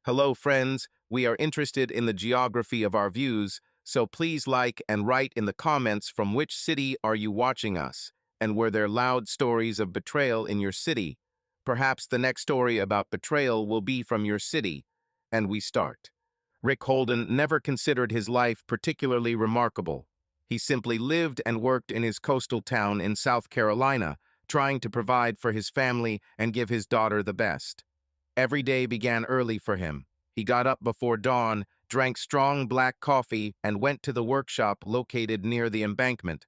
Hello, friends. We are interested in the geography of our views, so please like and write in the comments from which city are you watching us, and were there loud stories of betrayal in your city? Perhaps the next story about betrayal will be from your city. And we start. Rick Holden never considered his life particularly remarkable. He simply lived and worked in his coastal town in South Carolina, trying to provide for his family and give his daughter the best. Every day began early for him. He got up before dawn, drank strong black coffee, and went to the workshop located near the embankment.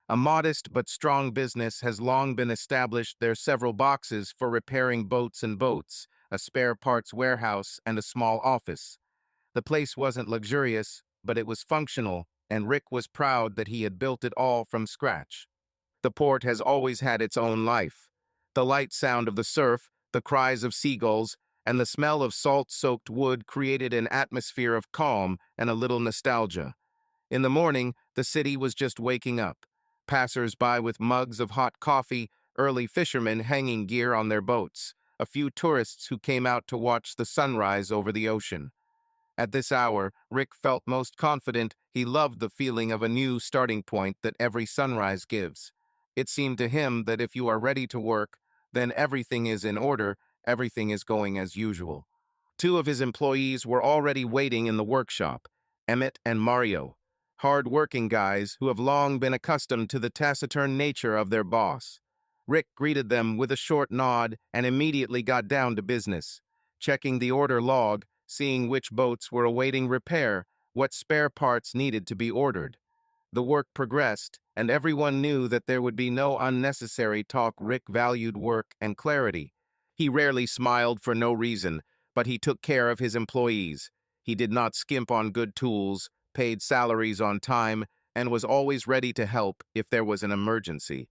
A modest but strong business has long been established. There are several boxes for repairing boats and boats, a spare parts warehouse, and a small office. The place wasn't luxurious, but it was functional, and Rick was proud that he had built it all from scratch. The port has always had its own life. The light sound of the surf, the cries of seagulls, and the smell of salt-soaked wood created an atmosphere of calm and a little nostalgia. In the morning, the city was just waking up. Passers-by with mugs of hot coffee, early fishermen hanging gear on their boats, a few tourists who came out to watch the sunrise over the ocean. At this hour, Rick felt most confident. He loved the feeling of a new starting point that every sunrise gives. It seemed to him that if you are ready to work, then everything is in order, everything is going as usual. Two of his employees were already waiting in the workshop, Emmett and Mario, hard-working guys who have long been accustomed to the taciturn nature of their boss. Rick greeted them with a short nod and immediately got down to business, checking the order log, seeing which boats were awaiting repair, what spare parts needed to be ordered. The work progressed, and everyone knew that there would be no unnecessary talk. Rick valued work and clarity. He rarely smiled for no reason, but he took care of his employees. He did not skimp on good tools, paid salaries on time, and was always ready to help if there was an emergency.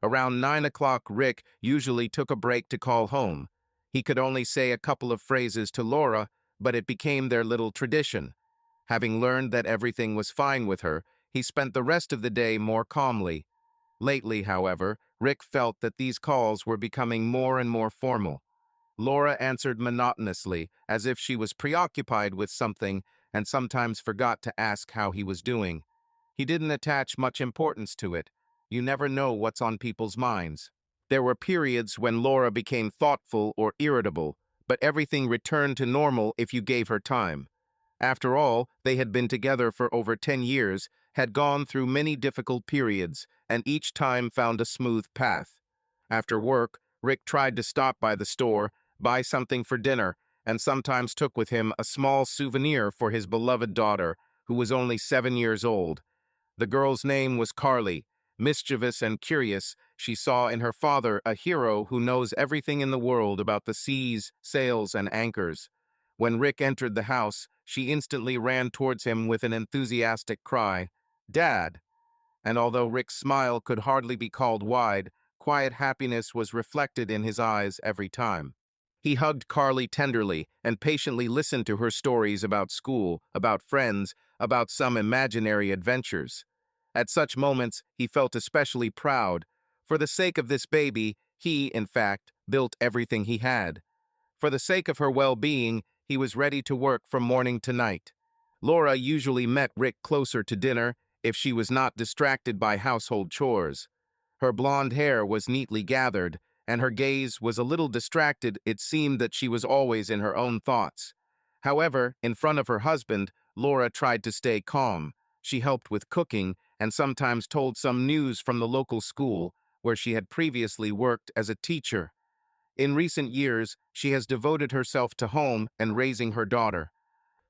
Around 9 o'clock, Rick usually took a break to call home. He could only say a couple of phrases to Laura, but it became their little tradition. Having learned that everything was fine with her, he spent the rest of the day more calmly. Lately, however, Rick felt that these calls were becoming more and more formal. Laura answered monotonously, as if she was preoccupied with something, and sometimes forgot to ask how he was doing. He didn't attach much importance to it. You never know what's on people's minds. There were periods when Laura became thoughtful or irritable, but everything returned to normal if you gave her time. After all, they had been together for over 10 years, had gone through many difficult periods, and each time found a smooth path. After work, Rick tried to stop by the store, buy something for dinner, and sometimes took with him a small souvenir for his beloved daughter, who was only 7 years old. The girl's name was Carly. Mischievous and curious, she saw in her father a hero who knows everything in the world about the seas, sails, and anchors. When Rick entered the house, she instantly ran towards him with an enthusiastic cry, "Dad!" And although Rick's smile could hardly be called wide, quiet happiness was reflected in his eyes every time. He hugged Carly tenderly and patiently listened to her stories about school, about friends, about some imaginary adventures. At such moments, he felt especially proud. For the sake of this baby, he, in fact, built everything he had. For the sake of her well-being, he was ready to work from morning to night. Laura usually met Rick closer to dinner if she was not distracted by household chores. Her blonde hair was neatly gathered, and her gaze was a little distracted. It seemed that she was always in her own thoughts. However, in front of her husband, Laura tried to stay calm. She helped with cooking and sometimes told some news from the local school, where she had previously worked as a teacher. In recent years, she has devoted herself to home and raising her daughter.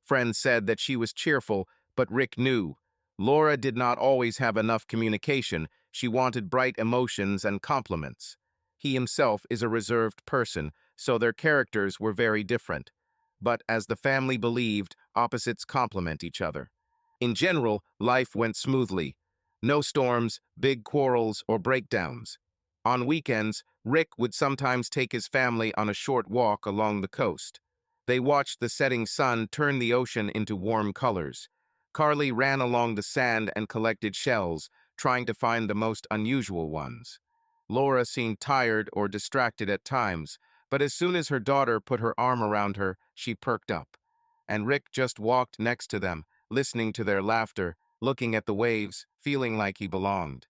Friends said that she was cheerful, but Rick knew. Laura did not always have enough communication. She wanted bright emotions and compliments. He himself is a reserved person, so their characters were very different. But as the family believed, opposites complement each other. In general, life went smoothly. No storms, big quarrels, or breakdowns. On weekends, Rick would sometimes take his family on a short walk along the coast. They watched the setting sun turn the ocean into warm colors. Carly ran along the sand and collected shells, trying to find the most unusual ones. Laura seemed tired or distracted at times, But as soon as her daughter put her arm around her, she perked up. And Rick just walked next to them, listening to their laughter, looking at the waves, feeling like he belonged.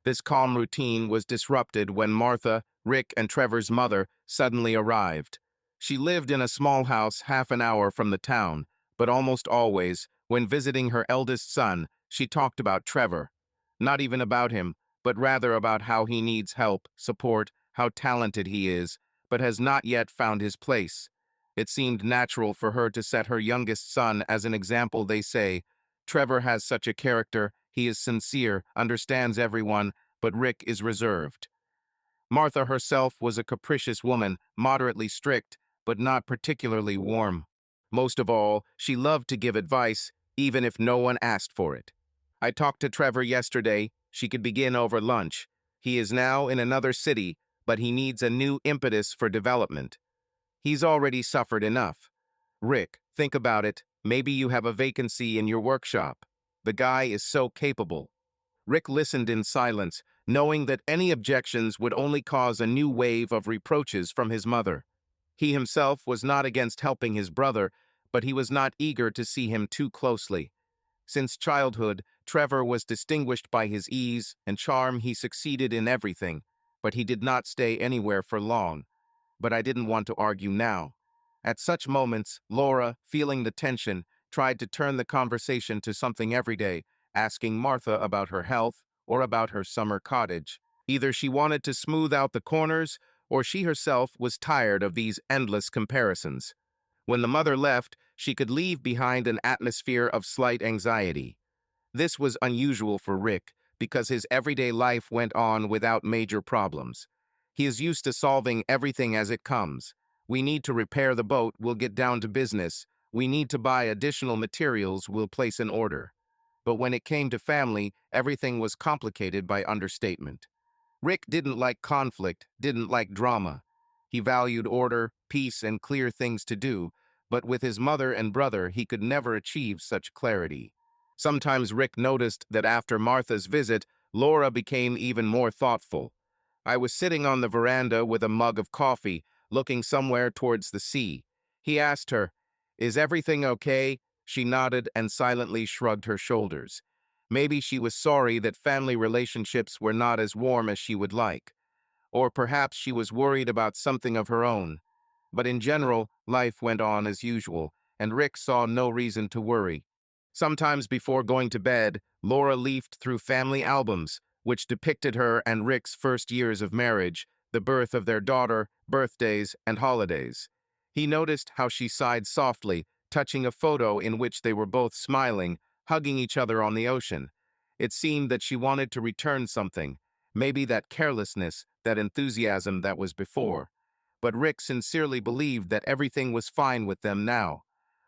This calm routine was disrupted when Martha, Rick and Trevor's mother, suddenly arrived. She lived in a small house half an hour from the town, but almost always, when visiting her eldest son, she talked about Trevor. Not even about him, but rather about how he needs help, support, how talented he is, but has not yet found his place. It seemed natural for her to set her youngest son as an example. They say, Trevor has such a character, he is sincere, understands everyone, but Rick is reserved. Martha herself was a capricious woman, moderately strict, but not particularly warm. Most of all, she loved to give advice, even if no one asked for it. I talked to Trevor yesterday. She could begin over lunch. He is now in another city, but he needs a new impetus for development. He's already suffered enough. Rick, think about it. Maybe you have a vacancy in your workshop. The guy is so capable. Rick listened in silence, knowing that any objections would only cause a new wave of reproaches from his mother. He himself was not against helping his brother, but he was not eager to see him too closely. Since childhood, Trevor was distinguished by his ease and charm. He succeeded in everything, but he did not stay anywhere for long. But I didn't want to argue now. At such moments, Laura, feeling the tension, tried to turn the conversation to something everyday, asking Martha about her health or about her summer cottage. Either she wanted to smooth out the corners, or she herself was tired of these endless comparisons. When the mother left, she could leave behind an atmosphere of slight anxiety. This was unusual for Rick, because his everyday life went on without major problems. He is used to solving everything as it comes. We need to repair the boat, we'll get down to business. We need to buy additional materials, we'll place an order. But when it came to family, everything was complicated by understatement. Rick didn't like conflict, didn't like drama. He valued order, peace, and clear things to do, but with his mother and brother, he could never achieve such clarity. Sometimes Rick noticed that after Martha's visit, Laura became even more thoughtful. I was sitting on the veranda with a mug of coffee, looking somewhere towards the sea. He asked her, "Is everything okay?" She nodded and silently shrugged her shoulders. Maybe she was sorry that family relationships were not as warm as she would like. Or perhaps she was worried about something of her own. But in general, life went on as usual, and Rick saw no reason to worry. Sometimes before going to bed, Laura leafed through family albums, which depicted her and Rick's first years of marriage, the birth of their daughter, birthdays, and holidays. He noticed how she sighed softly, touching a photo in which they were both smiling, hugging each other on the ocean. It seemed that she wanted to return something, maybe that carelessness, that enthusiasm that was before. But Rick sincerely believed that everything was fine with them now.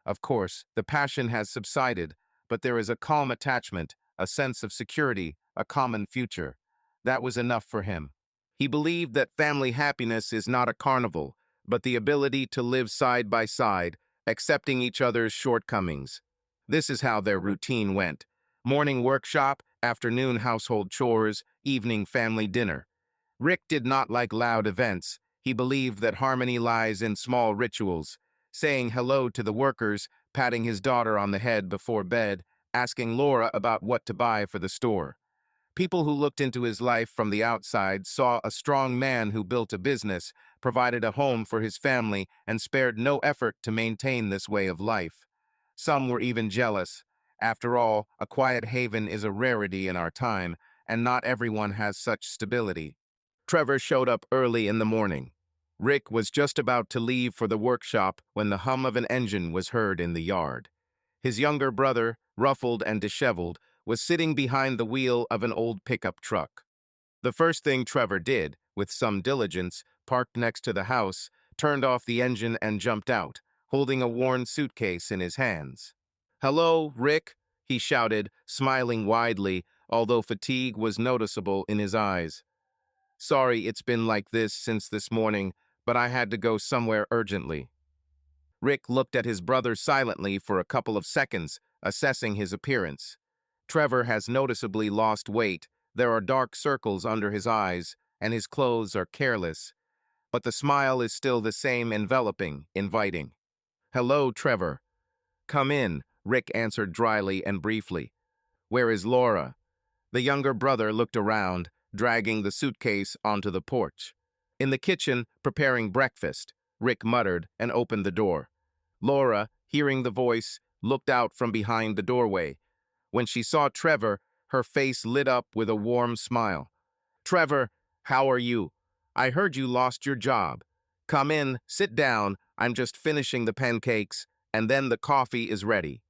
Of course, the passion has subsided, but there is a calm attachment, a sense of security, a common future. That was enough for him. He believed that family happiness is not a carnival, but the ability to live side by side, accepting each other's shortcomings. This is how their routine went. Morning workshop, afternoon household chores, evening family dinner. Rick did not like loud events. He believed that harmony lies in small rituals, saying hello to the workers, patting his daughter on the head before bed, asking Laura about what to buy for the store. People who looked into his life from the outside saw a strong man who built a business, provided a home for his family, and spared no effort to maintain this way of life. Some were even jealous. After all, a quiet haven is a rarity in our time, and not everyone has such stability. Trevor showed up early in the morning. Rick was just about to leave for the workshop when the hum of an engine was heard in the yard. His younger brother, ruffled and disheveled, was sitting behind the wheel of an old pickup truck. The first thing Trevor did, with some diligence, parked next to the house, turned off the engine and jumped out, holding a worn suitcase in his hands. "Hello, Rick," he shouted, smiling widely, although fatigue was noticeable in his eyes. "Sorry it's been like this since this morning, but I had to go somewhere urgently." Rick looked at his brother silently for a couple of seconds, assessing his appearance. Trevor has noticeably lost weight, there are dark circles under his eyes, and his clothes are careless. but the smile is still the same, enveloping, inviting. "Hello, Trevor." "Come in," Rick answered dryly and briefly. "Where is Laura?" The younger brother looked around, dragging the suitcase onto the porch. "In the kitchen, preparing breakfast," Rick muttered and opened the door. Laura, hearing the voice, looked out from behind the doorway. When she saw Trevor, her face lit up with a warm smile. "Trevor, how are you? I heard you lost your job. Come in, sit down. I'm just finishing the pancakes, and then the coffee is ready."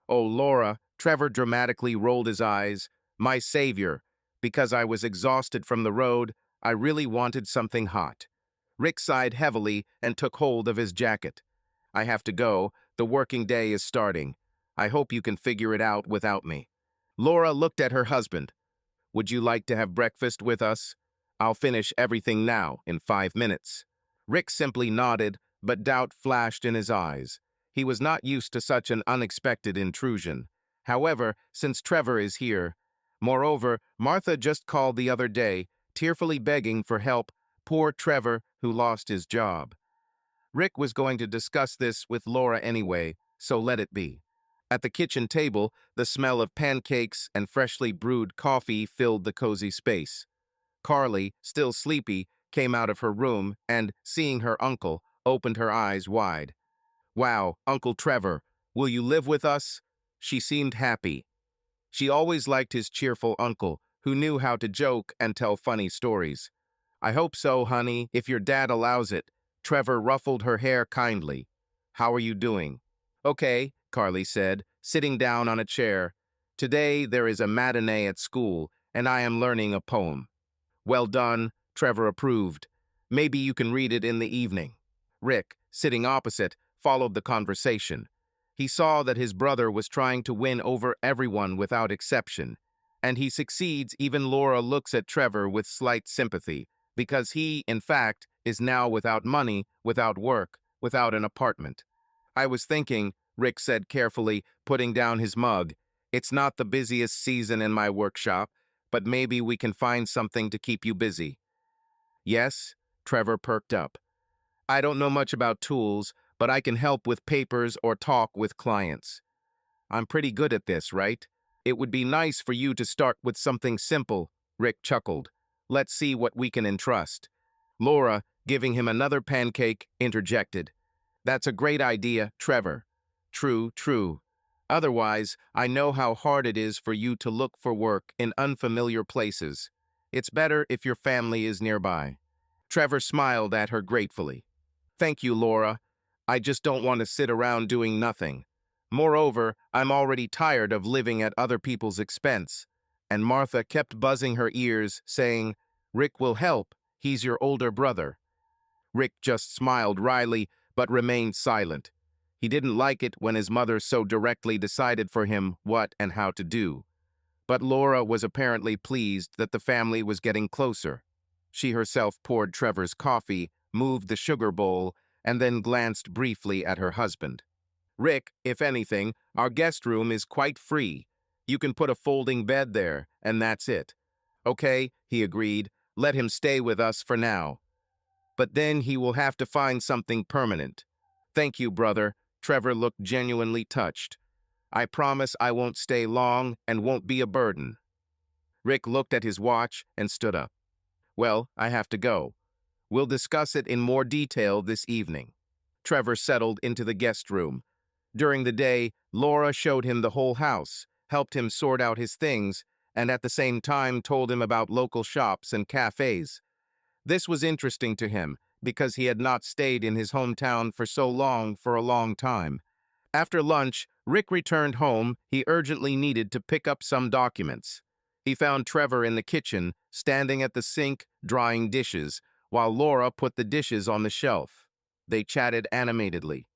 "Oh, Laura," Trevor dramatically rolled his eyes. "My savior. Because I was exhausted from the road, I really wanted something hot." Rick sighed heavily and took hold of his jacket. "I have to go. The working day is starting. I hope you can figure it out without me." Laura looked at her husband. "Would you like to have breakfast with us? I'll finish everything now, in 5 minutes." Rick simply nodded, but doubt flashed in his eyes. He was not used to such an unexpected intrusion. However, since Trevor is here. Moreover, Martha just called the other day, tearfully begging for help. Poor Trevor, who lost his job. Rick was going to discuss this with Laura anyway, so let it be. At the kitchen table, the smell of pancakes and freshly brewed coffee filled the cozy space. Carly, still sleepy, came out of her room and, seeing her uncle, opened her eyes wide. "Wow, Uncle Trevor, will you live with us?" She seemed happy. She always liked his cheerful uncle, who knew how to joke and tell funny stories. "I hope so, honey, if your dad allows it." Trevor ruffled her hair kindly. "How are you doing?" "Okay," Carly said, sitting down on a chair. "Today there is a matinee at school, and I am learning a poem." "Well done," Trevor approved. "Maybe you can read it in the evening." Rick, sitting opposite, followed the conversation. He saw that his brother was trying to win over everyone without exception, and he succeeds. Even Laura looks at Trevor with slight sympathy, because he, in fact, is now without money, without work, without an apartment. "I was thinking," Rick said carefully, putting down his mug, "it's not the busiest season in my workshop, but maybe we can find something to keep you busy." "Yes?" Trevor perked up. "I don't know much about tools, but I can help with papers or talk with clients. I'm pretty good at this, right? It would be nice for you to start with something simple." Rick chuckled. "Let's see what we can entrust." Laura, giving him another pancake, interjected. "That's a great idea, Trevor." "True, true. Otherwise, I know how hard it is for you to look for work in unfamiliar places. It's better if your family is nearby." Trevor smiled at her gratefully. "Thank you, Laura. I just don't want to sit around doing nothing. Moreover, I'm already tired of living at other people's expense." And Martha kept buzzing her ears, saying, "Rick will help. He's your older brother." Rick just smiled wryly, but remained silent. He didn't like it when his mother so directly decided for him what and how to do. But Laura was apparently pleased that the family was getting closer. She herself poured Trevor's coffee, moved the sugar bowl, and then glanced briefly at her husband. "Rick, if anything, our guest room is quite free. You can put a folding bed there, and that's it." "Okay," he agreed. "Let him stay with us for now. But then he will have to find something permanent." "Thank you, brother." Trevor looked genuinely touched. "I promise I won't stay long and won't be a burden." Rick looked at his watch and stood up. "Well, I have to go. We'll discuss it in more detail this evening." Trevor settled into the guest room. During the day, Laura showed him the whole house, helped him sort out his things, and at the same time told him about local shops and cafes. This was interesting to him, because he had not stayed in his hometown for so long for a long time. After lunch, Rick returned home. He urgently needed to pick up some documents. He found Trevor in the kitchen, standing at the sink, drying dishes, while Laura put the dishes on the shelf. They chatted animatedly.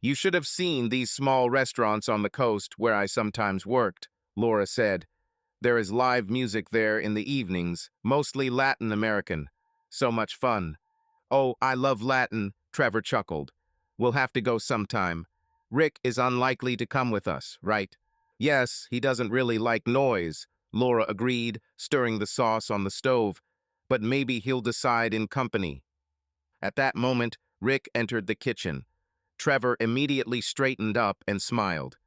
"You should have seen these small restaurants on the coast where I sometimes worked," Laura said. "There is live music there in the evenings, mostly Latin American. So much fun." "Oh, I love Latin," Trevor chuckled. "We'll have to go sometime. Rick is unlikely to come with us, right?" "Yes, he doesn't really like noise," Laura agreed, stirring the sauce on the stove. "But maybe he'll decide in company." At that moment, Rick entered the kitchen. Trevor immediately straightened up and smiled.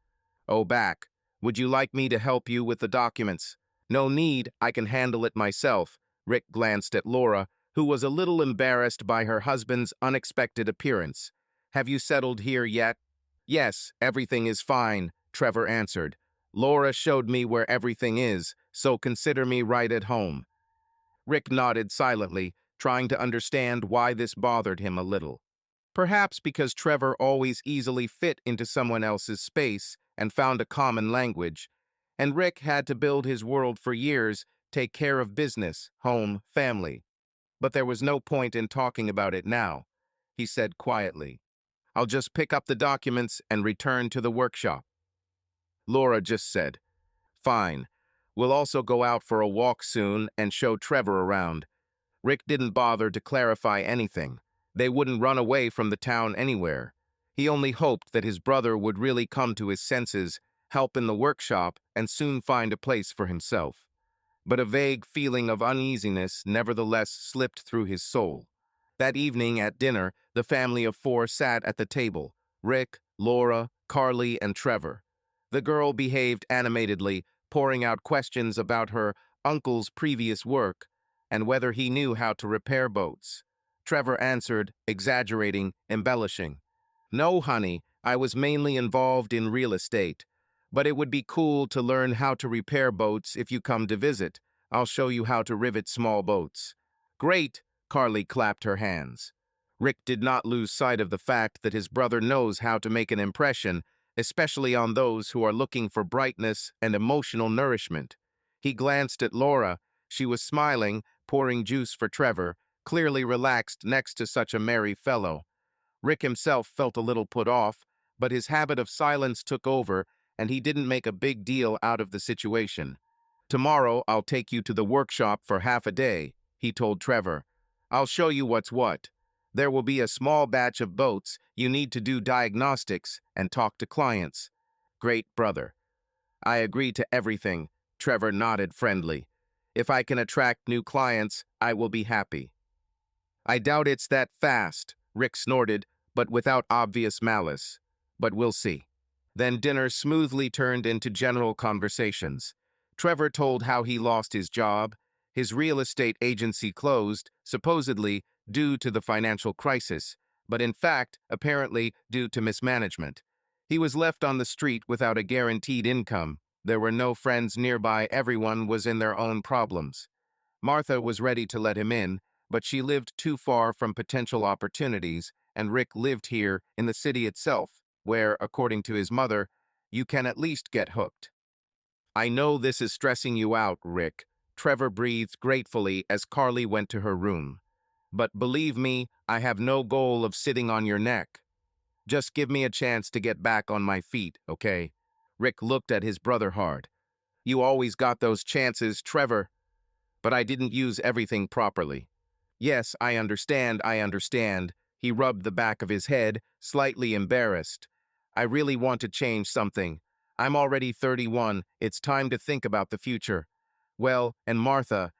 "Oh, back. Would you like me to help you with the documents?" "No need, I can handle it myself." Rick glanced at Laura, who was a little embarrassed by her husband's unexpected appearance. "Have you settled here yet?" "Yes, everything is fine," Trevor answered. "Laura showed me where everything is, so consider me right at home." Rick nodded silently, trying to understand why this bothered him a little. Perhaps because Trevor always easily fit into someone else's space and found a common language, and Rick had to build his world for years, take care of business, home, family. But there was no point in talking about it now. He said quietly, "I'll just pick up the documents and return to the workshop." Laura just said, "Fine. We'll also go out for a walk soon and show Trevor around." Rick didn't bother to clarify anything. They wouldn't run away from the town anywhere. He only hoped that his brother would really come to his senses, help in the workshop, and soon find a place for himself. But a vague feeling of uneasiness nevertheless slipped through his soul. That evening at dinner, the family of four sat at the table: Rick, Laura, Carly, and Trevor. The girl behaved animatedly, pouring out questions about her uncle's previous work and whether he knew how to repair boats. Trevor answered, exaggerating, embellishing. "No, honey, I was mainly involved in real estate. But it would be cool to learn how to repair boats if you come to visit. I'll show you how to rivet small boats." "Great!" Carly clapped her hands. Rick did not lose sight of the fact that his brother knows how to make an impression, especially on those who are looking for brightness and emotional nourishment. He glanced at Laura. She was smiling, pouring juice for Trevor, clearly relaxed next to such a merry fellow. Rick himself felt a little put off, but his habit of silence took over, and he didn't make a big deal out of the situation. "Tomorrow I'll take you to the workshop for half a day," he told Trevor. "I'll show you what's what. There will be a small batch of boats. You need to do diagnostics and talk to clients." "Great, brother." "I agree to everything." Trevor nodded friendly. "If I can attract new clients, I will be happy." "I doubt it's that fast," Rick snorted, but without obvious malice. "But we'll see." Then dinner smoothly turned into general conversations. Trevor told how he lost his job. His real estate agency closed, supposedly due to the financial crisis, but in fact, apparently due to mismanagement. He was left on the street without a guaranteed income. There were no friends nearby. Everyone was in their own problems. Martha was ready to let him in, but she lived too far from potential opportunities, and Rick lived here in the city itself, where, according to his mother, you can at least get hooked. "I know this is stressing you out, Rick," Trevor breathed gratefully as Carly went to her room. "But believe me, I have no goal of sitting on your neck. Just give me a chance to get back on my feet, okay?" Rick looked at his brother hard. "You always got those chances, Trevor. But I didn't use everything properly." "Yes, I understand, I understand." He rubbed the back of his head, slightly embarrassed. "I really want to change something. I'm already 31. It's time to think about the future." "Well, and Martha,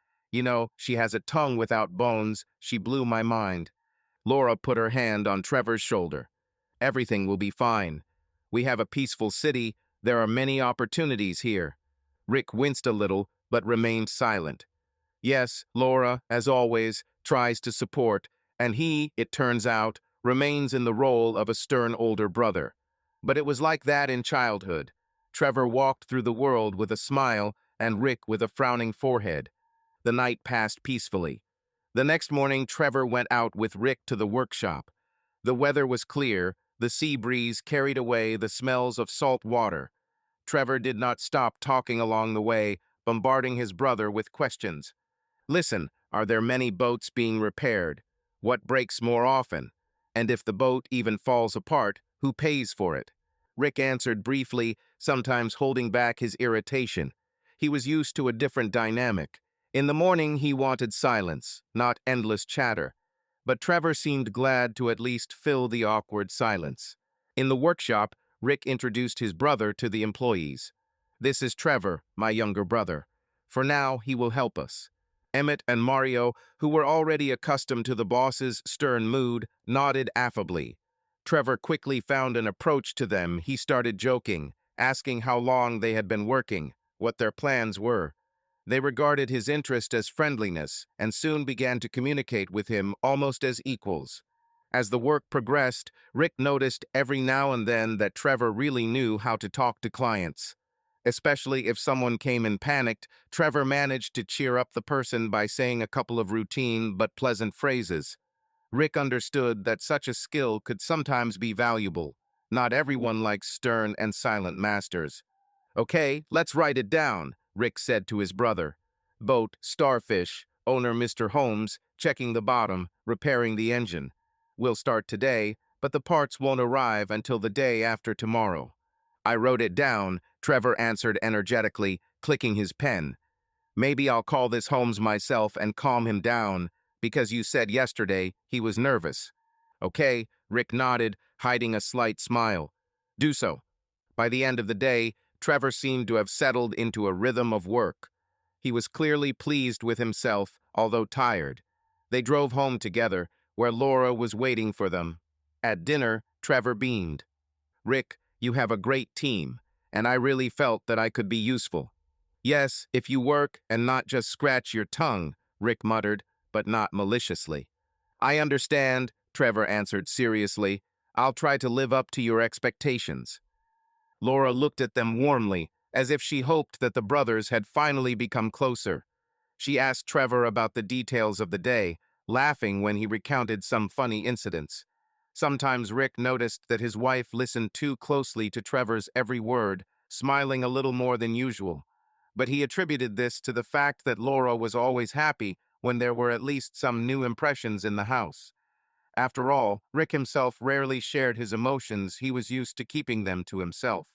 she has a tongue without bones. She blew my mind." Laura put her hand on Trevor's shoulder. "Everything will be fine. We have a peaceful city. There are many opportunities here." Rick winced a little, but remained silent. Yes, Laura, as always, tries to support, and he, it turns out, remains in the role of a stern older brother. But it was like that in childhood. Trevor walked through the world with a smile, and Rick with a frowning forehead. The night passed peacefully. The next morning, Trevor went out with Rick to the workshop. The weather was clear. The sea breeze carried away the smells of salt water. Trevor did not stop talking along the way, bombarding his brother with questions. "Listen, are there many boats being repaired? What breaks more often? And if the boat even falls apart, who pays for it?" Rick answered briefly, sometimes holding back his irritation. He was used to a different dynamic. In the morning, he wanted silence, not endless chatter. But Trevor seemed glad to at least fill the awkward silence. In the workshop, Rick introduced his brother to the employees. "This is Trevor, my younger brother. For now, he will help us." Emmett and Mario, who were already accustomed to the boss's stern mood, nodded affably. Trevor quickly found an approach to them. He started joking, asking how long they had been working, what their plans were. They regarded his interest as friendliness and soon began to communicate with him almost as equals. As the work progressed, Rick noticed every now and then that Trevor really knew how to talk to clients. Especially if someone came in panicked, Trevor managed to cheer up the person by saying a couple of routine but pleasant phrases. Rick understood that such a skill could sometimes be valuable. Not everyone likes stern and silent masters. "Okay, let's write it down," Rick said to his brother. "Boat, starfish, owner Mr. Holmes, checking the bottom, repairing the engine. We'll start today, but the parts won't arrive until the day after tomorrow." "I wrote it down," Trevor answered energetically, clicking his pen. "Maybe I'll call this Holmes myself and calm him down, because you said yesterday he was nervous." "Okay," Rick nodded, hiding a slight smile. "Do so." By the end of the day, Trevor seemed to have settled into a rhythm of work. He was clearly pleased with himself, although tired. They drove home together, where Laura was waiting for them. At dinner, Trevor beamed. "Rick, you have a great team, and I really felt that I could be useful." "Yes, if you work and not just scratch your tongue," Rick muttered, but not maliciously. "I understand," Trevor answered seriously. "I'll try to live up to your expectations." Laura looked at them warmly, as if she hoped that the brothers had finally become closer. She asked Trevor about the details of the day, laughing when he recounted some funny incidents. Sometimes Rick noticed that his wife listened too closely to Trevor's every word, smiling a little more than usual. But he attributed this to the fact that Laura was always happy when there were at least some new impressions in the house. After all, Rick himself rarely shared his emotions. He was used to keeping them to himself.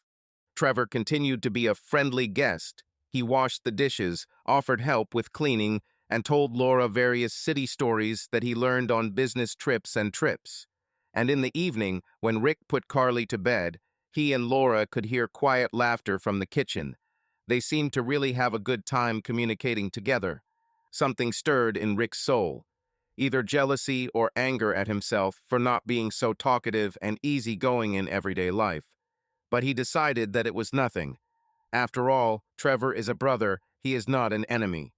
Trevor continued to be a friendly guest. He washed the dishes, offered help with cleaning, and told Laura various city stories that he learned on business trips and trips. And in the evening, when Rick put Carly to bed, he and Laura could hear quiet laughter from the kitchen. They seemed to really have a good time communicating together. Something stirred in Rick's soul, either jealousy or anger at himself for not being so talkative and easygoing in everyday life. But he decided that it was nothing. After all, Trevor is a brother, he is not an enemy.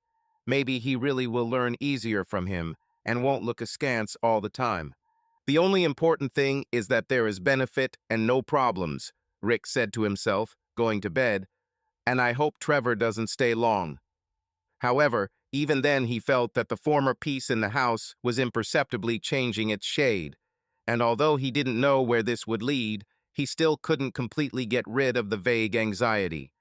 Maybe he really will learn easier from him and won't look askance all the time. "The only important thing is that there is benefit and no problems," Rick said to himself, going to bed, "and I hope Trevor doesn't stay long." However, even then he felt that the former peace in the house was imperceptibly changing its shade, and although he didn't know where this would lead, he still couldn't completely get rid of the vague anxiety.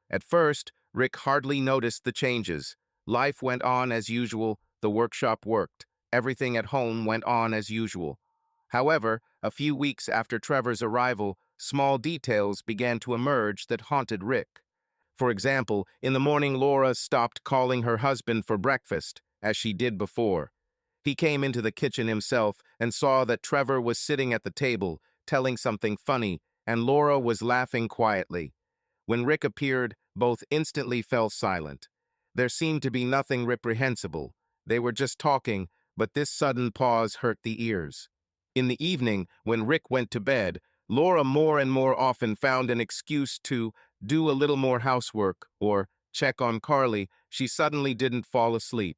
At first, Rick hardly noticed the changes. Life went on as usual, the workshop worked, everything at home went on as usual. However, a few weeks after Trevor's arrival, small details began to emerge that haunted Rick. For example, in the morning Laura stopped calling her husband for breakfast, as she did before. He came into the kitchen himself and saw that Trevor was sitting at the table, telling something funny, and Laura was laughing quietly. When Rick appeared, both instantly fell silent. There seemed to be nothing reprehensible. They were just talking, but this sudden pause hurt the ears. In the evening, when Rick went to bed, Laura more and more often found an excuse to do a little more housework or check on Carly. She suddenly didn't fall asleep.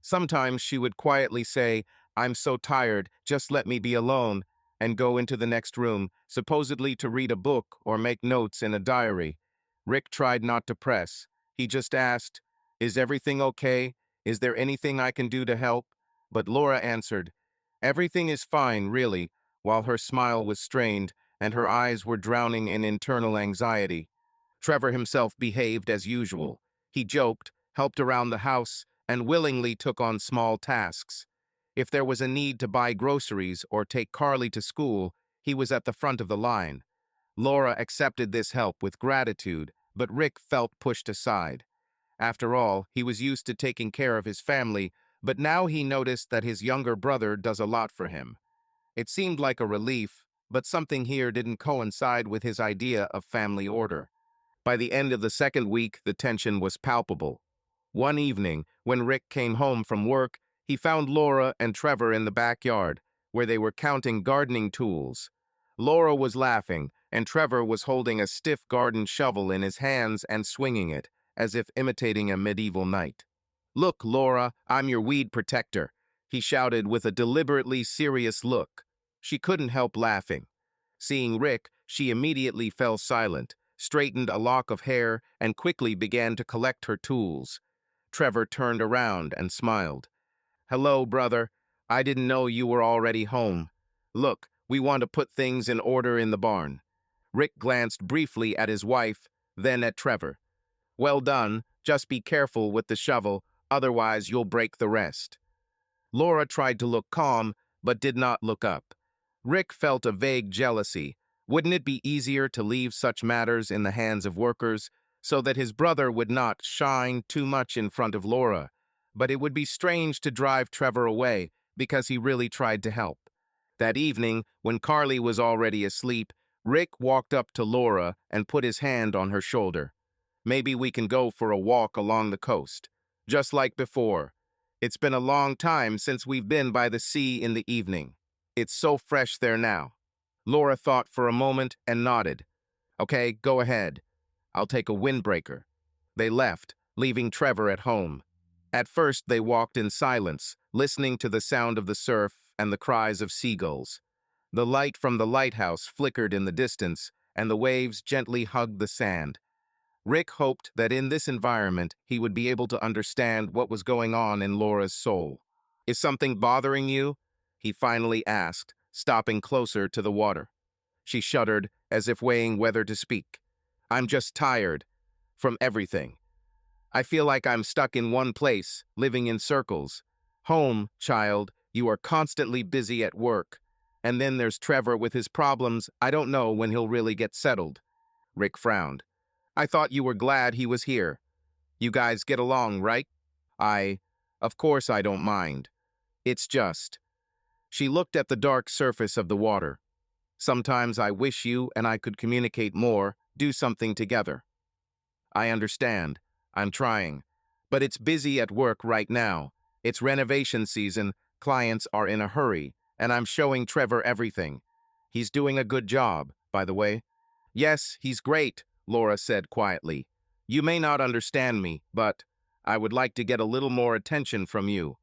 Sometimes she would quietly say, "I'm so tired, just let me be alone," and go into the next room, supposedly to read a book or make notes in a diary. Rick tried not to press. He just asked, "Is everything okay? Is there anything I can do to help?" But Laura answered, "Everything is fine, really," while her smile was strained and her eyes were drowning in internal anxiety. Trevor himself behaved as usual. He joked, helped around the house, and willingly took on small tasks. If there was a need to buy groceries or take Carly to school, he was at the front of the line. Laura accepted this help with gratitude, but Rick felt pushed aside. After all, he was used to taking care of his family, but now he noticed that his younger brother does a lot for him. It seemed like a relief, but something here didn't coincide with his idea of family order. By the end of the second week, the tension was palpable. One evening, when Rick came home from work, he found Laura and Trevor in the backyard, where they were counting gardening tools. Laura was laughing, and Trevor was holding a stiff garden shovel in his hands and swinging it, as if imitating a medieval knight. "Look, Laura, I'm your weed protector," he shouted with a deliberately serious look. She couldn't help laughing. Seeing Rick, she immediately fell silent, straightened a lock of hair, and quickly began to collect her tools. Trevor turned around and smiled. "Hello, brother. I didn't know you were already home. Look, we want to put things in order in the barn." Rick glanced briefly at his wife, then at Trevor. "Well done. Just be careful with the shovel, otherwise you'll break the rest." Laura tried to look calm, but did not look up. Rick felt a vague jealousy. Wouldn't it be easier to leave such matters in the hands of workers, so that his brother would not shine too much in front of Laura? But it would be strange to drive Trevor away, because he really tried to help. That evening, when Carly was already asleep, Rick walked up to Laura and put his hand on her shoulder. "Maybe we can go for a walk along the coast, just like before. It's been a long time since we've been by the sea in the evening. It's so fresh there now." Laura thought for a moment and nodded. "Okay, go ahead. I'll take a windbreaker." They left, leaving Trevor at home. At first, they walked in silence, listening to the sound of the surf and the cries of seagulls. The light from the lighthouse flickered in the distance, and the waves gently hugged the sand. Rick hoped that in this environment he would be able to understand what was going on in Laura's soul. "Is something bothering you?" he finally asked, stopping closer to the water. She shuddered, as if weighing whether to speak. "I'm just tired. From everything. I feel like I'm stuck in one place, living in circles. Home, child, you are constantly busy at work. And then there's Trevor with his problems. I don't know when he'll really get settled." Rick frowned. "I thought you were glad he was here. You guys get along, right?" Of course I don't mind. It's just." She looked at the dark surface of the water. "Sometimes I wish you and I could communicate more, do something together." "I understand. I'm trying. But it's busy at work right now. It's renovation season, clients are in a hurry, and I'm showing Trevor everything. He's doing a good job, by the way." "Yes, he's great," Laura said quietly. "You may not understand me, but I would like to get a little more attention from you.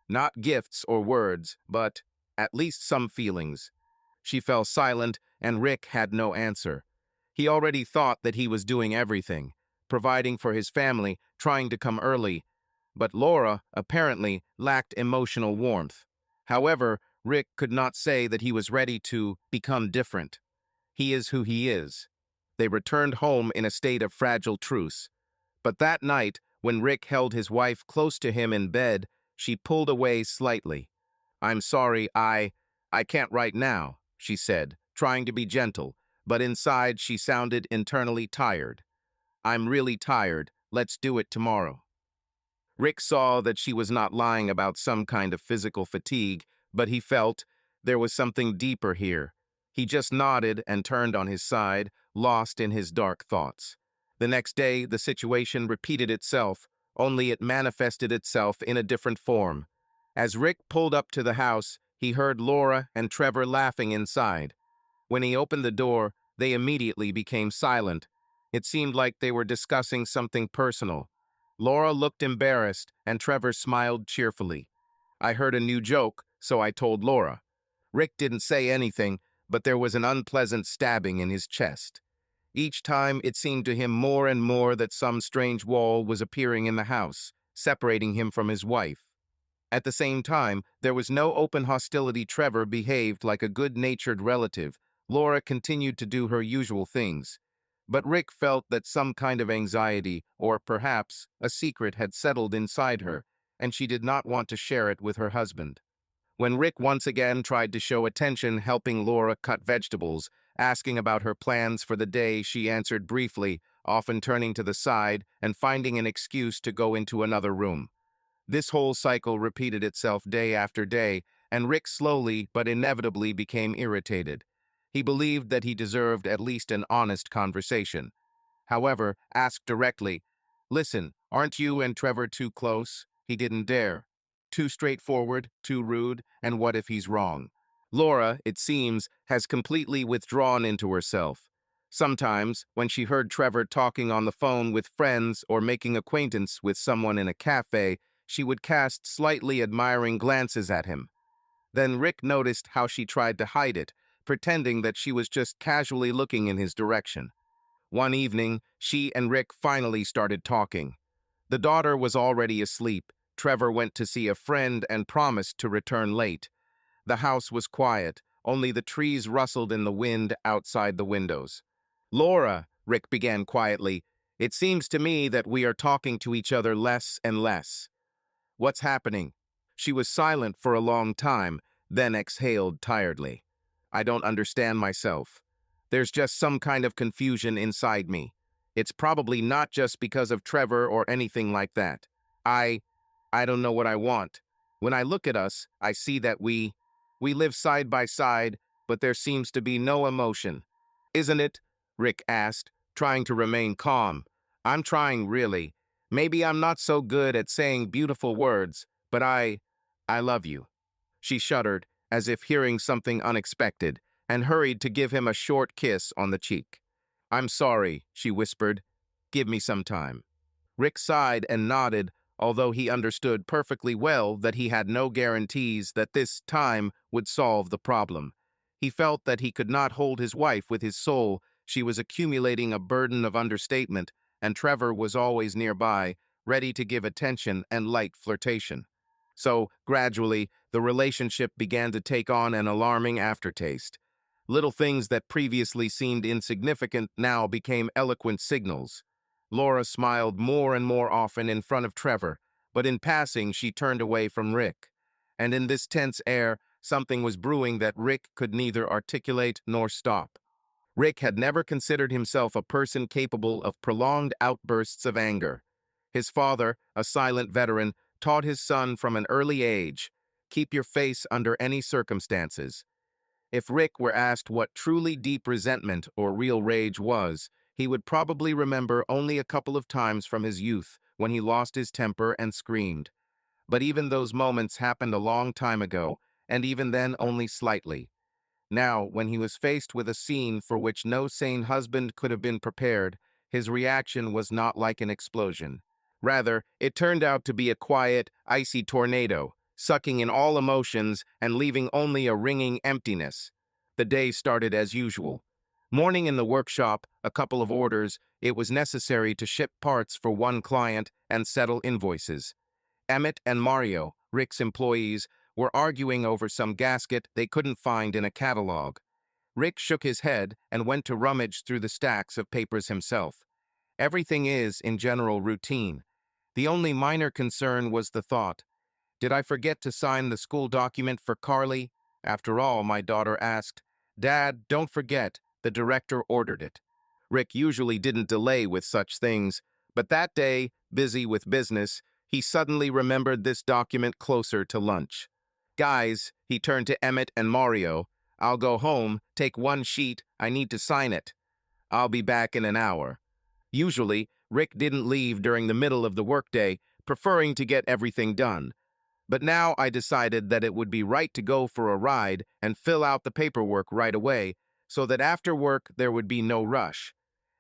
Not gifts or words, but at least some feelings." She fell silent, and Rick had no answer. He already thought that he was doing everything, providing for his family, trying to come early. But Laura, apparently, lacked emotional warmth. However, Rick could not say that he was ready to become different. He is who he is. They returned home in a state of fragile truce. But that night, when Rick held his wife close to him in bed, she pulled away slightly. "I'm sorry, I can't right now," she said, trying to be gentle, but inside she sounded internally tired. "I'm really tired. Let's do it tomorrow." Rick saw that she was not lying about some kind of physical fatigue, but he felt there was something deeper here. He just nodded and turned on his side, lost in his dark thoughts. The next day, the situation repeated itself, only it manifested itself in a different form. As Rick pulled up to the house, he heard Laura and Trevor laughing inside. When he opened the door, they immediately became silent. It seemed like they were discussing something personal. Laura looked embarrassed, and Trevor smiled cheerfully. "I heard a new joke, so I told Laura." Rick didn't say anything, but there was an unpleasant stabbing in his chest. Each time it seemed to him more and more that some strange wall was appearing in the house, separating him from his wife. At the same time, there was no open hostility. Trevor behaved like a good-natured relative. Laura continued to do her usual things. But Rick felt that some kind of anxiety, or perhaps a secret, had settled inside her, and she did not want to share it with her husband. When Rick once again tried to show attention helping Laura cut vegetables, asking about her plans for the day, she answered briefly, often turning to the side and finding an excuse to go into another room. This whole cycle repeated itself day after day, and Rick slowly but inevitably became irritated. He believed that he deserved at least an honest conversation. However, asked directly, "Listen, Aren't you and Trevor too close? He didn't dare. Too straightforward, too rude, and what if he's wrong? Laura, it seems, has completely withdrawn into herself. Sometimes, when she heard Trevor talking on the phone with friends or making acquaintance with someone in a cafe, she would cast slightly admiring glances at him. Then Rick noticed how she tried to hide it, pretending that she was just casually looking in his direction. One evening, she and Rick finally started talking. The daughter was already asleep. Trevor went to see a friend and promised to return late. The house was quiet, only the trees rustled in the wind outside the windows. Laura, Rick began quietly, it seems to me that we are talking to each other less and less. What's happening? She was silent for a long time, then exhaled tiredly. I don't understand myself. There's just some kind of confusion inside me. It's probably not just because of Trevor or anything like that. I don't know what I want. When I look at us, I see that we live side by side, but there seems to be no emotion. Isn't it? Rick asked, trying to remain calm. I'm trying, really. Maybe I'm not so good at saying beautiful words, but I love you. She shuddered, as if hearing something unexpected, and hurried to give him a short kiss on the cheek. I'm sorry, she whispered. Give me some time. Rick sighed and nodded, although he understood perfectly well that he had no guarantees that this time would solve the problem. He felt that he could not hold his wife with his soul. She was accumulating a burden of understatement, and Trevor was always nearby, ready to give attention and light flirtation. So, gradually, the relationship began to take on an alarming aftertaste. Little things that previously seemed insignificant now became eloquent signals. Laura smiled more and more often in front of Trevor, but in passing she turned away from Rick. And in this tense air, something was brewing that Rick could neither articulate nor stop. Rick had never considered himself a person capable of prolonged outbursts of anger. His father, a silent veteran, taught his son from an early age, keep your face under any circumstances. If Rick were asked what truly deep resentment or real rage was, he would probably remember only a couple of times from his youth when he lost his temper and screamed. But even those moments happened a long time ago, and even then only slightly. Now, when he was faced with a scene for which no sane husband could have been prepared, his reaction was not like an explosion. Rather, it turned out to be a quiet, icy tornado, sucking in all emotions and leaving only a ringing emptiness. The day started as usual. Morning in the workshop, a couple of orders, it was necessary to ship parts for one client and settle invoices. Emmett and Mario, Rick's employees, were arguing over some gasket they couldn't find in a catalog. Rick shook his head and went to rummage through the stacks of papers himself. Everything is, in general, routine. The only minor concern was the thought, did I forget to sign the school document for Carly? After all, my daughter asked. Dad, don't forget, the director ordered it. Rick usually didn't delay with such things, but that day, busy with business, he suddenly remembered this document closer to lunch. Guys, he turned to Emmett and Mario, I'll go home, take one sheet, I need to sign it. I'll be back in an hour. Usually, Rick didn't leave during the middle of the workday, preferring to get everything done. But now I decided that it would be right to go for a ride and fill out the paperwork right away, so that after work there would be no rush.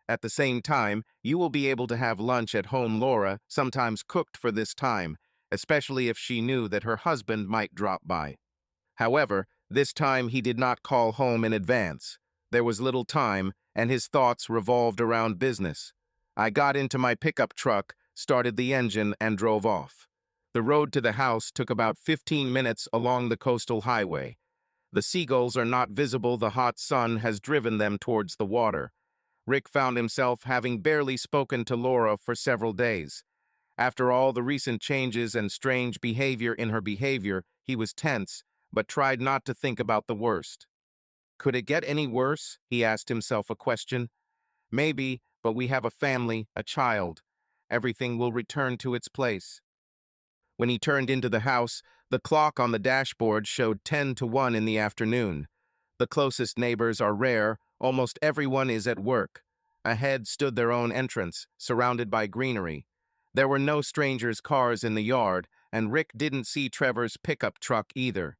At the same time, you will be able to have lunch at home. Laura sometimes cooked for this time, especially if she knew that her husband might drop by. However, this time he did not call home in advance. There was little time, and his thoughts revolved around business. I got into my pickup truck, started the engine, and drove off. The road to the house took about 15 minutes along the coastal highway. The seagulls are not visible, the hot sun has driven them towards the water. Rick found himself having barely spoken to Laura for several days. After all the recent changes and strange behavior in her behavior, he was tense, but tried not to think about the worst. Could it get any worse? He asked himself a question. Maybe, but we have a family, a child. Everything will return to its place. When he turned into the house, the clock on the dashboard showed 10 to 1 in the afternoon. The closest neighbors are rare, almost everyone is at work. Ahead stood their own entrance, surrounded by greenery. There were no strangers' cars in the yard, and Rick didn't see Trevor's pickup truck either.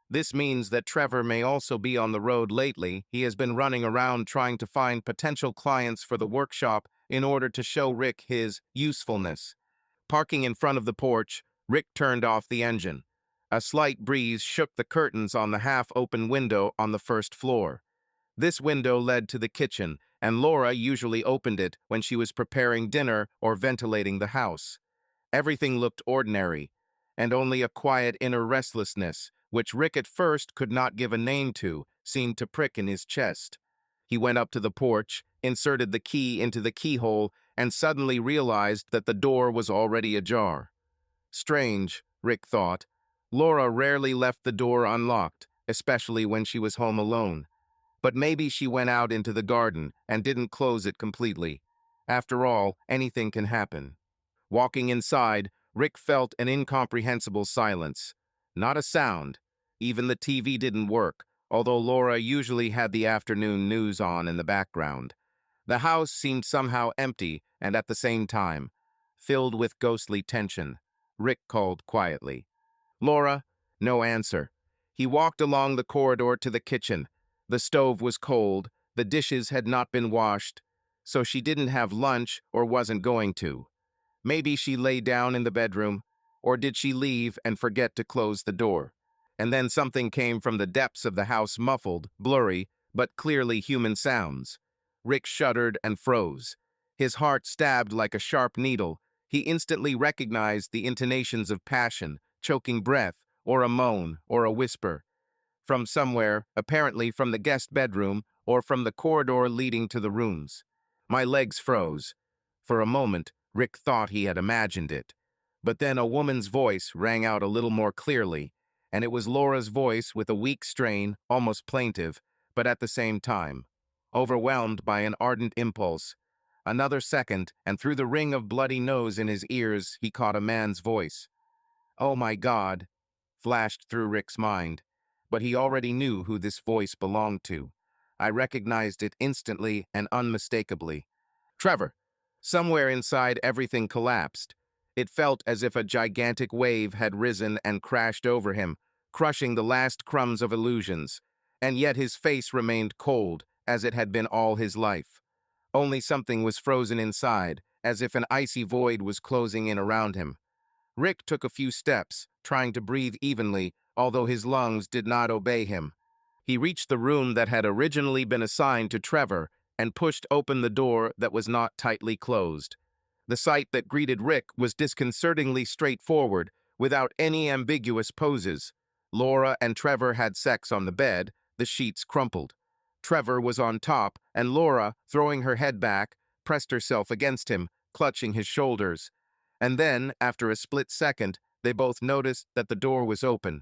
This means that Trevor may also be on the road lately. He has been running around trying to find potential clients for the workshop in order to show Rick his usefulness. Parking in front of the porch, Rick turned off the engine. A slight breeze shook the curtains on the half-open window on the first floor. This window led to the kitchen, and Laura usually opened it when she was preparing dinner or ventilating the house. Everything looked ordinary, and only a quiet inner restlessness, which Rick at first could not give a name to, seemed to prick in his chest. He went up to the porch, inserted the key into the keyhole, and suddenly realized that the door was already ajar. Strange, Rick thought. Laura rarely left the door unlocked, especially when she was home alone. But maybe she went out into the garden and didn't close it completely. After all, anything can happen. Walking inside, Rick felt an incomprehensible silence. Not a sound. Even the TV didn't work, although Laura usually had the afternoon news on in the background. The house seemed somehow empty and at the same time, filled with ghostly tension. Rick called quietly. "Laura?" No answer. He walked along the corridor to the kitchen. The stove was cold, the dishes had not been washed, so she didn't have lunch or wasn't going to. Maybe she lay down in the bedroom, or did she leave and forget to close the door? And then something came from the depths of the house, muffled, blurry, but clearly human sounds. Rick shuddered and froze. His heart stabbed like a sharp needle. He instantly recognized the intonations of passion, choking breath, or a moan, or a whisper. From somewhere, apparently from the guest bedroom, or from the corridor leading to the rooms. My legs froze. For a moment, Rick thought he had imagined it. But then a woman's voice rang out a little more clearly, and it was Laura's voice with a weak strain, almost plaintive, but at the same time, overwhelmed by an ardent impulse. Another second, and through the ring of bloody nose in his ears, he caught a man's voice. "Oh my God," flashed through Rick's mind. But he already knew who this voice belonged to. I recognized it instantly and unmistakably. Trevor. Somewhere inside, everything collapsed. It felt as if a gigantic wave had risen and crashed over him, crushing the last crumbs of illusions. And yet his face remained cold, as it had been all his life. Only something was frozen inside, as if an icy void was closing in around him. Rick took a few steps, trying to breathe evenly, although his lungs did not obey him. He reached the room that had originally been assigned to Trevor and pushed open the door that was not tightly closed. The sight that greeted Rick was disconcertingly straightforward, without any ambiguous poses. Laura and Trevor had sex on the bed, the sheets crumpled. Trevor was on top, and Laura, throwing her head back, pressed herself against him, clutching his shoulders. And then, after a split second, they both noticed that the door was open.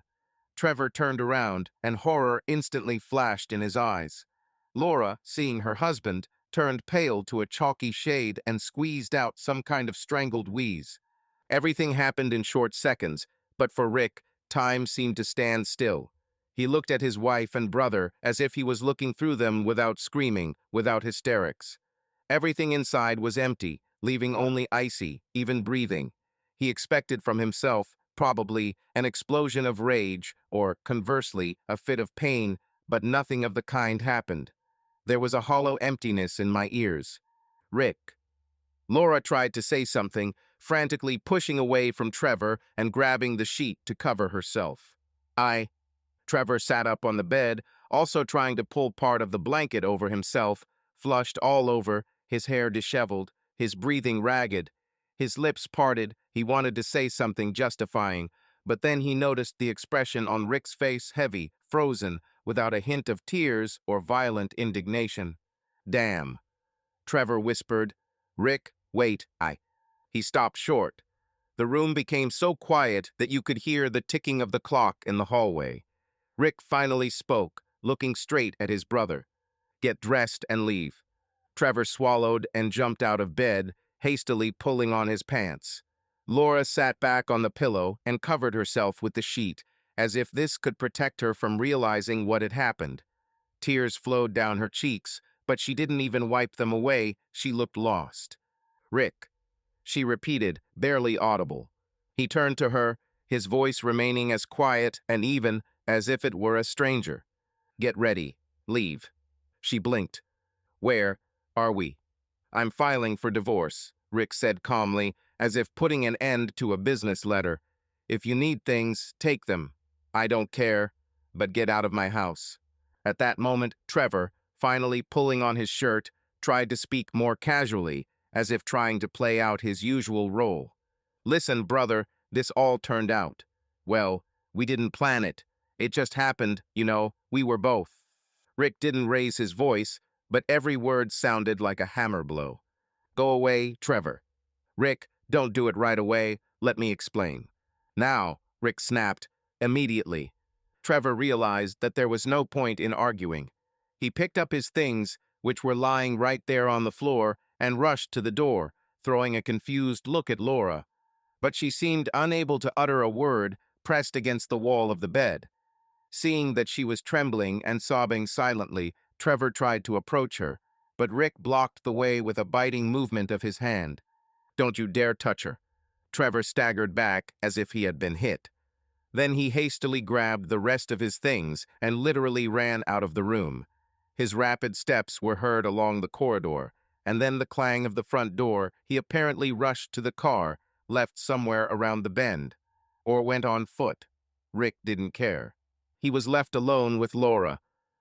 Trevor turned around, and horror instantly flashed in his eyes. Laura, seeing her husband, turned pale to a chalky shade and squeezed out some kind of strangled wheeze. Everything happened in short seconds, but for Rick, time seemed to stand still. He looked at his wife and brother as if he was looking through them without screaming, without hysterics. Everything inside was empty, leaving only icy, even breathing. He expected from himself, probably, an explosion of rage, or, conversely, a fit of pain, but nothing of the kind happened. There was a hollow emptiness in my ears. Rick. Laura tried to say something, frantically pushing away from Trevor and grabbing the sheet to cover herself. Trevor sat up on the bed, also trying to pull part of the blanket over himself, flushed all over, his hair disheveled, his breathing ragged. His lips parted, he wanted to say something justifying, but then he noticed the expression on Rick's face heavy, frozen, without a hint of tears or violent indignation. "Damn," Trevor whispered. "Rick, wait, He stopped short. The room became so quiet that you could hear the ticking of the clock in the hallway. Rick finally spoke, looking straight at his brother. "Get dressed and leave." Trevor swallowed and jumped out of bed, hastily pulling on his pants. Laura sat back on the pillow and covered herself with the sheet, as if this could protect her from realizing what had happened. Tears flowed down her cheeks, but she didn't even wipe them away. She looked lost. "Rick." she repeated, barely audible. He turned to her, his voice remaining as quiet and even as if it were a stranger. Get ready. Leave. She blinked. Where are we? I'm filing for divorce, Rick said calmly, as if putting an end to a business letter. If you need things, take them. I don't care, but get out of my house. At that moment, Trevor, finally pulling on his shirt, tried to speak more casually, as if trying to play out his usual role. Listen, brother, this all turned out. Well, we didn't plan it. It just happened, we were both. Rick didn't raise his voice, but every word sounded like a hammer blow. Go away, Trevor. Rick, don't do it right away. Let me explain. Now, Rick snapped, immediately. Trevor realized that there was no point in arguing. He picked up his things, which were lying right there on the floor, and rushed to the door, throwing a confused look at Laura. But she seemed unable to utter a word, pressed against the wall of the bed. Seeing that she was trembling and sobbing silently, Trevor tried to approach her, but Rick blocked the way with a biting movement of his hand. Don't you dare touch her. Trevor staggered back as if he had been hit. Then he hastily grabbed the rest of his things and literally ran out of the room. His rapid steps were heard along the corridor, and then the clang of the front door. He apparently rushed to the car, left somewhere around the bend, or went on foot. Rick didn't care. He was left alone with Laura.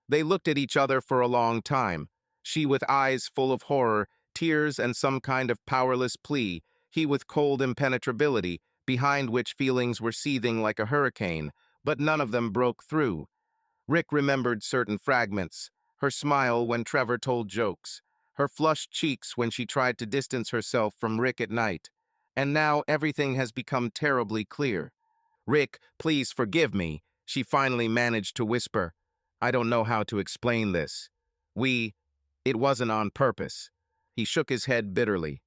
They looked at each other for a long time, she with eyes full of horror, tears and some kind of powerless plea, he with cold impenetrability, behind which feelings were seething like a hurricane, but none of them broke through. Rick remembered certain fragments, her smile when Trevor told jokes, her flushed cheeks when she tried to distance herself from Rick at night. And now everything has become terribly clear. Rick, please forgive me, she finally managed to whisper. I don't know how to explain this. It wasn't on purpose. He shook his head bitterly.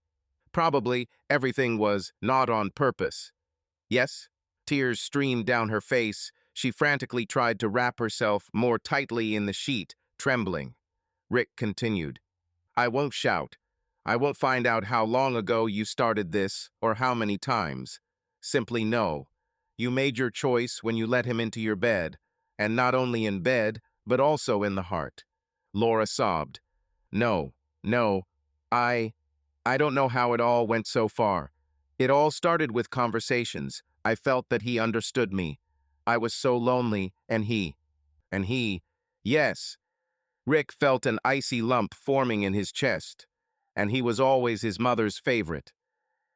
Probably everything was not on purpose. Yes? Tears streamed down her face. She frantically tried to wrap herself more tightly in the sheet, trembling. Rick continued. I won't shout. I won't find out how long ago you started this or how many times. Simply know. You made your choice when you let him into your bed, and not only in bed, but also in the heart. Laura sobbed. No, I don't know how it all went so far. It all started with conversations. I felt that he understood me. I was so lonely, and he, yes. Rick felt an icy lump forming in his chest, and he was always his mother's favorite.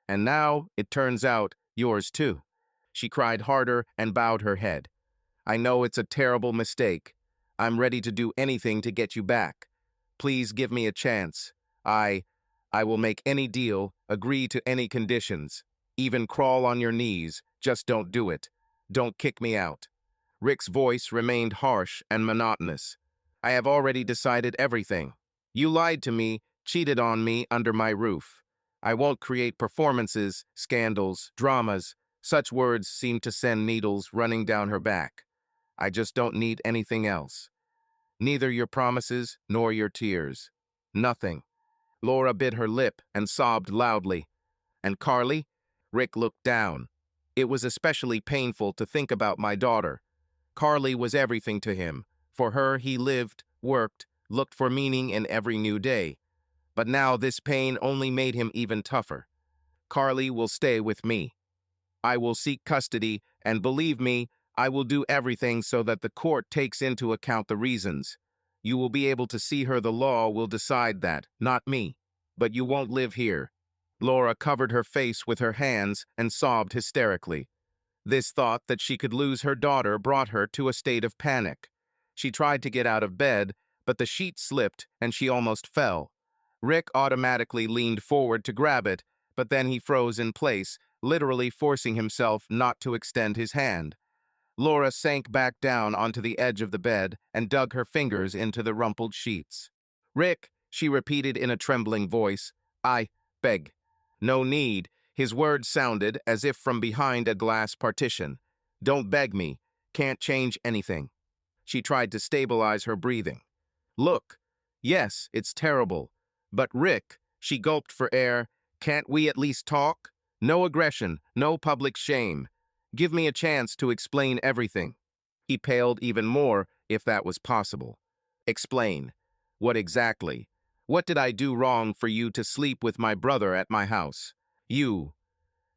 And now, it turns out, yours too. She cried harder and bowed her head. I know it's a terrible mistake. I'm ready to do anything to get you back. Please give me a chance. I will make any deal, agree to any conditions. Even crawl on your knees, just don't do it. Don't kick me out. Rick's voice remained harsh and monotonous. I have already decided everything. You lied to me, cheated on me under my roof. I won't create performances, scandals, dramas. Such words seem to send needles running down her back. I just don't need anything else. Neither your promises nor your tears. Nothing. Laura bit her lip and sobbed loudly. And Carly? Rick looked down. It was especially painful to think about my daughter. Carly was everything to him. For her, he lived, worked, looked for meaning in every new day. But now this pain only made him even tougher. Carly will stay with me. I will seek custody, and believe me, I will do everything so that the court takes into account the reasons. You will be able to see her. The law will decide that, not me. But you won't live here. Laura covered her face with her hands and sobbed hysterically. This thought that she could lose her daughter brought her to a state of panic. She tried to get out of bed, but the sheet slipped and she almost fell. Rick automatically leaned forward to grab it, but then he froze in place, literally forcing himself not to extend his hand. Laura sank back down onto the edge of the bed and dug her fingers into the rumpled sheets. Rick, she repeated in a trembling voice, I beg. No need. His words sounded as if from behind a glass partition. Don't beg me. Can't change anything. She tried to stabilize her breathing. Look. Yes, it's terrible. But Rick, she gulped for air, Can't we at least talk? No aggression, no public shame. Give me a chance to explain everything. He paled even more, if that was possible. Explain. What exactly? What did I do wrong for you to sleep with my brother at my house? You.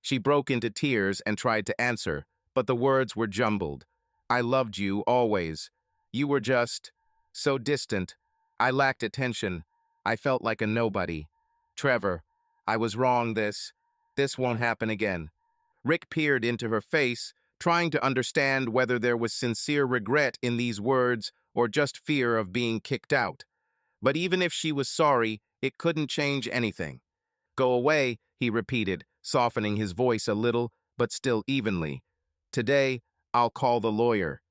She broke into tears and tried to answer, but the words were jumbled. I loved you always. You were just so distant. I lacked attention. I felt like a nobody. Trevor, I was wrong This won't happen again. Rick peered into her face, trying to understand whether there was sincere regret in these words or just fear of being kicked out. But even if she was sorry, it couldn't change anything. Go away, he repeated, softening his voice a little, but still evenly. Today, I'll call the lawyer.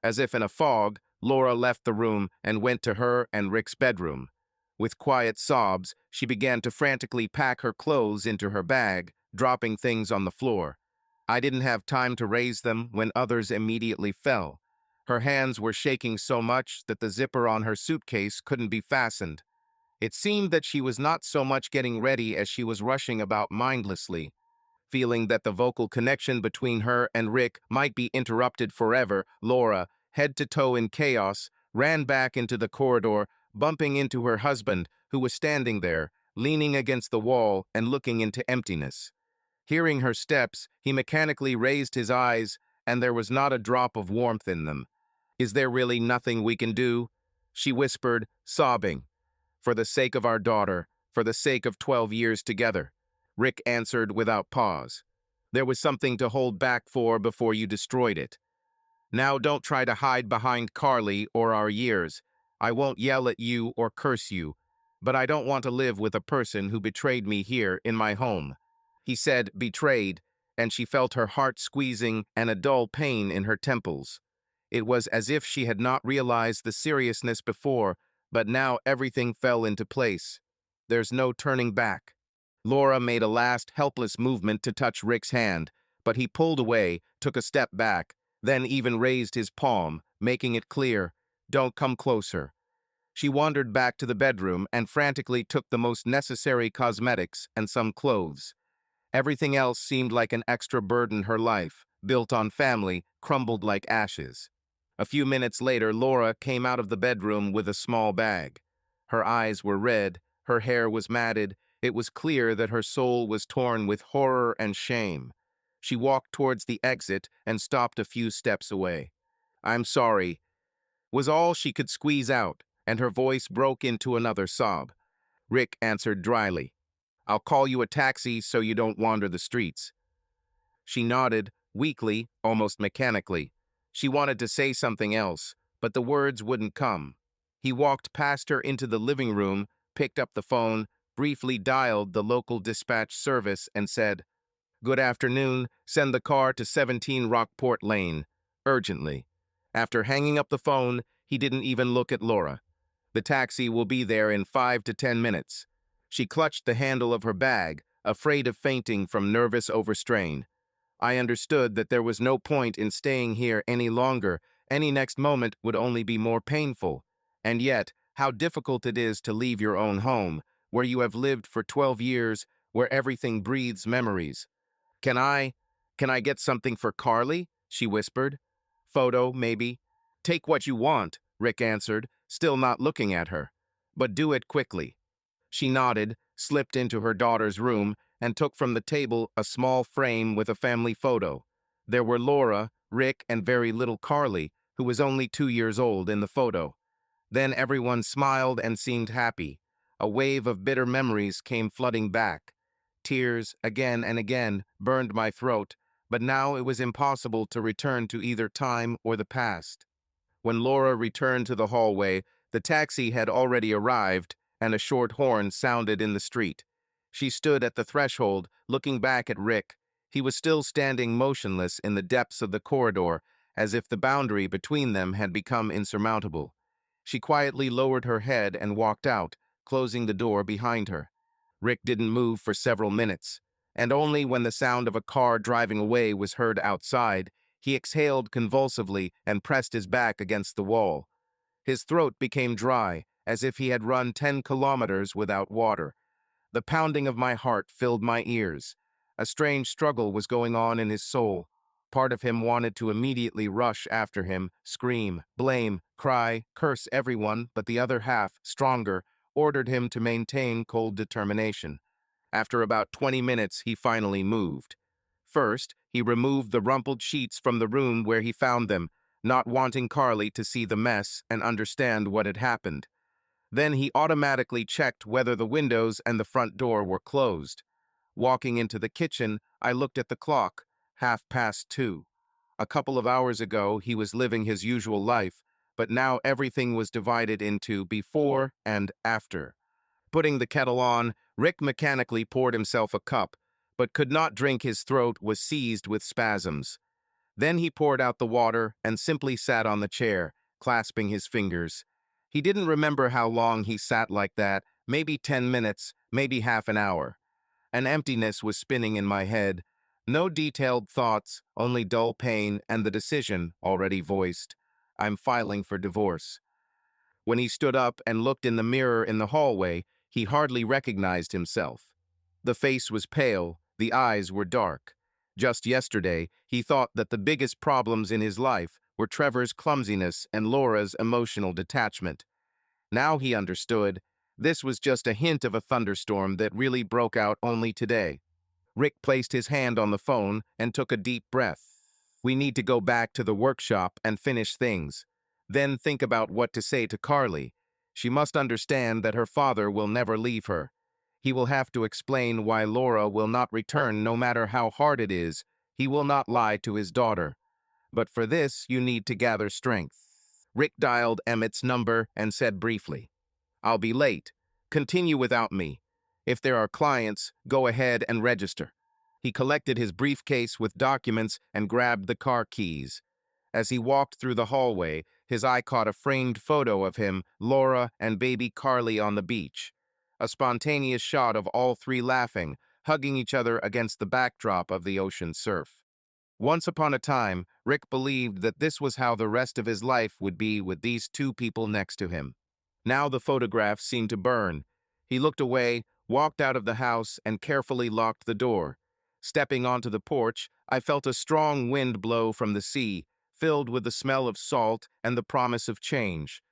As if in a fog, Laura left the room and went to her and Rick's bedroom. With quiet sobs, she began to frantically pack her clothes into her bag, dropping things on the floor. I didn't have time to raise them when others immediately fell. Her hands were shaking so much that the zipper on her suitcase couldn't be fastened. It seemed that she was not so much getting ready as she was rushing about mindlessly. Feeling that the vocal connection between her and Rick might be interrupted forever, Laura, head to toe in chaos, ran back into the corridor, bumping into her husband, who was standing there, leaning against the wall and looking into emptiness. Hearing her steps, he mechanically raised his eyes, and there was not a drop of warmth in them. Is there really nothing we can do? She whispered, sobbing. For the sake of our daughter, for the sake of 12 years together. Rick answered without pause. There was something to hold back for before you destroyed it. Now don't try to hide behind Carly or our years. I won't yell at you or curse you, but I don't want to live with a person who betrayed me here in my home. He said betrayed, and she felt her heart squeezing and a dull pain in her temples. It was as if she had not realized the seriousness before, but now everything fell into place. There's no turning back. Laura made a last helpless movement to touch Rick's hand, but he pulled away, took a step back, then even raised his palm, making it clear, don't come closer. She wandered back to the bedroom and frantically took the most necessary cosmetics and some clothes. Everything else seemed like an extra burden her life, built on family, crumbled like ashes. A few minutes later, Laura came out of the bedroom with a small bag. Her eyes were red, her hair was matted. It was clear that her soul was torn with horror and shame. She walked towards the exit and stopped a few steps away. I'm sorry, was all she could squeeze out, and her voice broke into another sob. Rick answered dryly, I'll call you a taxi so you don't wander the streets. She nodded, weakly, almost mechanically. She wanted to say something else, but the words wouldn't come. He walked past her into the living room, picked up the phone, briefly dialed the local dispatch service and said, Good afternoon, send the car to 17 Rockport Lane, urgently. After hanging up the phone, he didn't even look at Laura. The taxi will be there in 5 to 10 minutes. She clutched the handle of her bag, afraid of fainting from nervous overstrain. I understood that there was no point in staying here any longer. Any next moment would only be more painful. And yet, how difficult it is to leave your own home, where you have lived for 12 years, where everything breathes memories. Can I get something for Carly? She whispered. Photo, maybe. Take what you want, Rick answered, still not looking at her. But do it quickly. She nodded, slipped into her daughter's room, and took from the table a small frame with a family photo. There were Laura, Rick, and very little Carly, who was only 2 years old in the photo. Then everyone smiled and seemed happy. A wave of bitter memories came flooding back. Tears, again and again, burned my throat, but now it was impossible to return to either time or the past. When Laura returned to the hallway, the taxi had already arrived, and a short horn sounded in the street. She stood at the threshold, looking back at Rick. He was still standing motionless in the depths of the corridor, as if the boundary between them had become insurmountable. She quietly lowered her head and walked out, closing the door behind her. Rick didn't move for several minutes, and only when the sound of a car driving away was heard outside, he exhaled convulsively and pressed his back against the wall. His throat became dry, as if he had run 10 kilometers without water. The pounding of my heart filled my ears. A strange struggle was going on in his soul. Part of him wanted to immediately rush after him, scream, blame, cry, curse everyone, but the other half, stronger, ordered him to maintain cold determination. After about 20 minutes, he finally moved. First, he removed the rumpled sheets from the room where he found them, not wanting Carly to see the mess and understand what had happened. Then he automatically checked whether the windows and the front door were closed. Walking into the kitchen, I looked at the clock, 2:30. A couple of hours ago, he was living his usual life, but now everything was divided into before and after. Putting the kettle on, Rick mechanically poured himself a cup, but could not drink. His throat was seized with spasms. Then he poured out the water and simply sat on the chair, clasping his fingers. He didn't remember how long he sat like that, maybe 10 minutes, maybe half an hour. An emptiness was spinning in my head. No detailed thoughts, only dull pain and the decision already voiced. I'm filing for divorce. When he stood up and looked in the mirror in the hallway, he hardly recognized himself. The face was pale, the eyes were dark. Just yesterday, he thought that the biggest problems in his life were Trevor's clumsiness and Laura's emotional detachment. Now he understood. This was just a hint of a thunderstorm that really broke out only today. Rick placed his hand on the phone and took a deep breath. We need to go back to the workshop and finish things. Then think about what to say to Carly. She must understand that her father will never leave her. He will have to explain why Laura will not return no matter how hard it is. He will not lie to his daughter. But for this, you need to gather strength. Rick dialed Emmett's number and said briefly, "I'll be late. Continue without me. If there are clients, go ahead and register." He collected his briefcase with documents and grabbed the car keys. As he walked through the hallway, his eye caught a framed photo of him, Laura, and baby Carly on the beach. A spontaneous shot of all three laughing, hugging each other against the backdrop of the ocean surf. Once upon a time, Rick believed that this was how the rest of his life would be with these two people next to him. Now the photograph seemed to burn. He looked away, walked out of the house, and carefully locked the door. Stepping onto the porch, I felt a strong wind blow from the sea, filled with the smell of salt and the promise of change.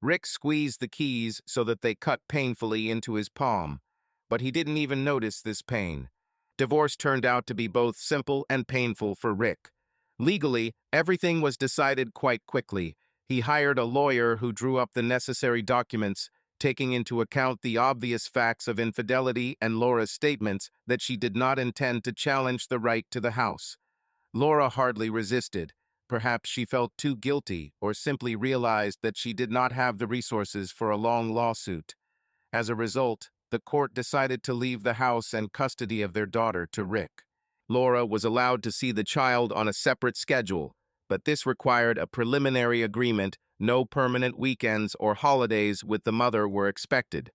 Rick squeezed the keys so that they cut painfully into his palm, but he didn't even notice this pain. Divorce turned out to be both simple and painful for Rick. Legally, everything was decided quite quickly. He hired a lawyer who drew up the necessary documents, taking into account the obvious facts of infidelity and Laura's statements that she did not intend to challenge the right to the house. Laura hardly resisted. Perhaps she felt too guilty or simply realized that she did not have the resources for a long lawsuit. As a result, the court decided to leave the house and custody of their daughter to Rick. Laura was allowed to see the child on a separate schedule, but this required a preliminary agreement. No permanent weekends or holidays with the mother were expected.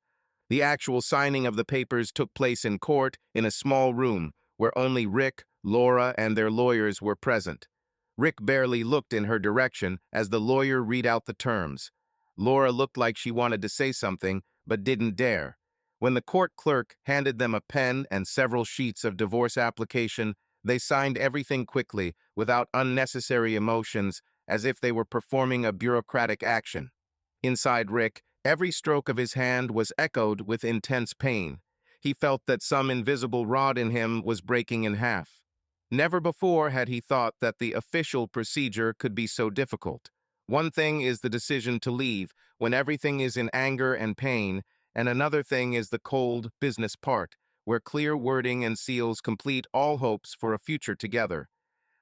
The actual signing of the papers took place in court in a small room where only Rick, Laura, and their lawyers were present. Rick barely looked in her direction as the lawyer read out the terms. Laura looked like she wanted to say something, but didn't dare. When the court clerk handed them a pen and several sheets of divorce application, they signed everything quickly, without unnecessary emotions, as if they were performing a bureaucratic action. Inside Rick, every stroke of his hand was echoed with intense pain. He felt that some invisible rod in him was breaking in half. Never before had he thought that the official procedure could be so difficult. One thing is the decision to leave, when everything is in anger and pain, and another thing is the cold business part, where clear wording and seals complete all hopes for a future together.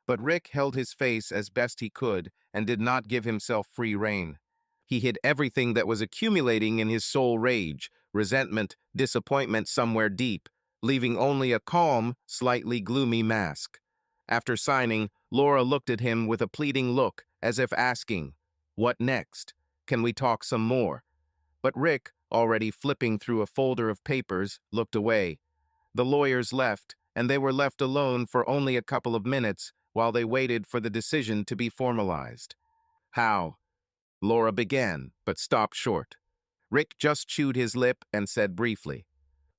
But Rick held his face as best he could and did not give himself free rein. He hid everything that was accumulating in his soul: rage, resentment, disappointment somewhere deep, leaving only a calm, slightly gloomy mask. After signing, Laura looked at him with a pleading look, as if asking, "What next? Can we talk some more?" But Rick, already flipping through a folder of papers, looked away. The lawyers left, and they were left alone for only a couple of minutes while they waited for the decision to be formalized. "How?" Laura began, but stopped short. Rick just chewed his lip and said briefly,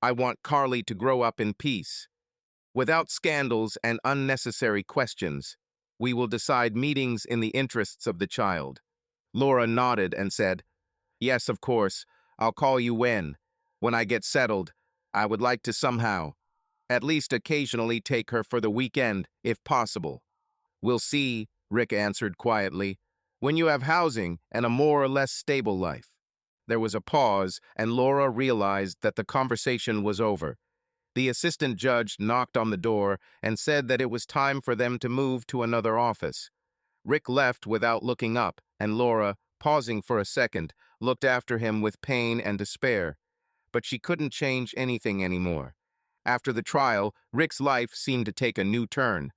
I want Carly to grow up in peace. Without scandals and unnecessary questions, we will decide meetings in the interests of the child. Laura nodded and said, yes, of course. I'll call you when I get settled. I would like to somehow, at least occasionally take her for the weekend, if possible. We'll see, Rick answered quietly, when you have housing and a more or less stable life. There was a pause, and Laura realized that the conversation was over. The assistant judge knocked on the door and said that it was time for them to move to another office. Rick left without looking up, and Laura, pausing for a second, looked after him with pain and despair. But she couldn't change anything anymore. After the trial, Rick's life seemed to take a new turn.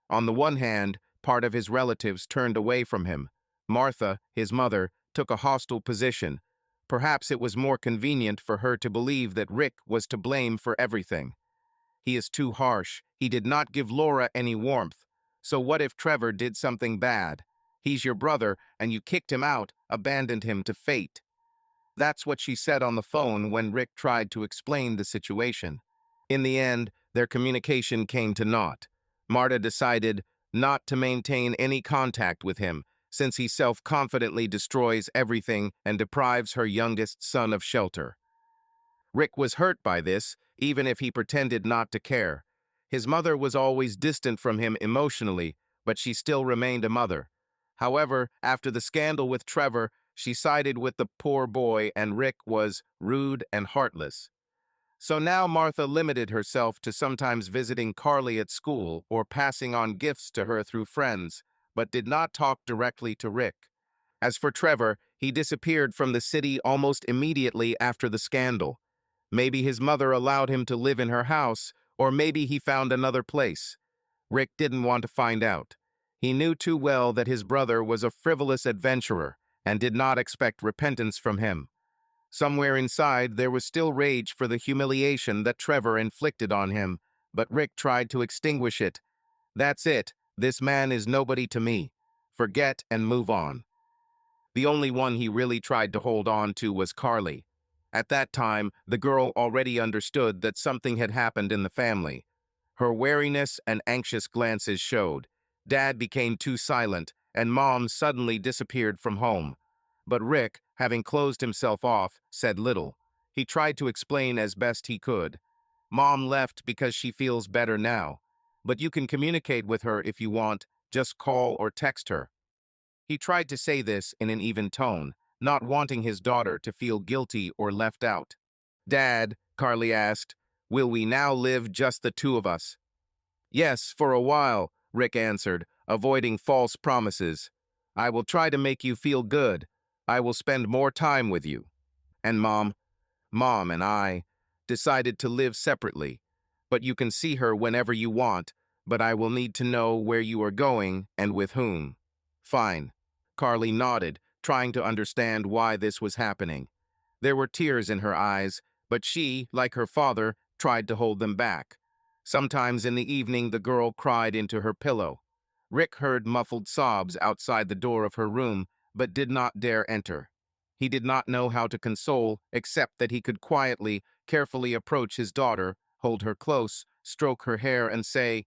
On the one hand, part of his relatives turned away from him. Martha, his mother, took a hostile position. Perhaps it was more convenient for her to believe that Rick was to blame for everything. He is too harsh. He did not give Laura any warmth. So what if Trevor did something bad? He's your brother, and you kicked him out, abandoned him to fate. That's what she said on the phone when Rick tried to explain the situation. In the end, their communication came to naught. Marta decided not to maintain any contact with him, since he self-confidently destroys everything and deprives her youngest son of shelter. Rick was hurt by this, even if he pretended not to care. His mother was always distant from him emotionally, but she still remained a mother. However, after the scandal with Trevor, she sided with the poor boy, and Rick was rude and heartless. So now Martha limited herself to sometimes visiting Carly at school or passing on gifts to her through friends, but did not talk directly to Rick. As for Trevor, he disappeared from the city almost immediately after the scandal. Maybe his mother allowed him to live in her house, or maybe he found another place. Rick didn't want to find out. He knew too well that his brother was a frivolous adventurer and did not expect repentance from him. Somewhere inside, there was still rage for the humiliation that Trevor inflicted on him, but Rick tried to extinguish it. That's it. This man is nobody to me. Forget and move on. The only one he really tried to hold on to was Carly. At that time, the girl already understood that something had happened in the family. Her wariness and anxious glances showed. Dad became too silent, and Mom suddenly disappeared from home. But Rick, having closed himself off, said little. He tried to explain as best he could. Mom left because she feels better now. But you can communicate with her if you want, just call or text her. He tried to say this in an even tone, not wanting his daughter to feel guilty or left out. Dad, Carly asked, will we now live just the two of us? Yes, for a while, Rick answered, avoiding false promises. I will try to make you feel good. I will spend more time with you. And Mom and I decided to live separately. But you can see her whenever you want, but I will need to know where you are going and with whom. Fine. Carly nodded, trying to understand why this was happening. There were tears in her eyes, but she, like her father, tried to hold them back. Sometimes in the evening the girl cried into her pillow. Rick heard muffled sobs outside the door of her room, but did not dare enter. He did not know how to console, except that he could quietly, carefully approach his daughter, hold her close, stroke her hair, and say,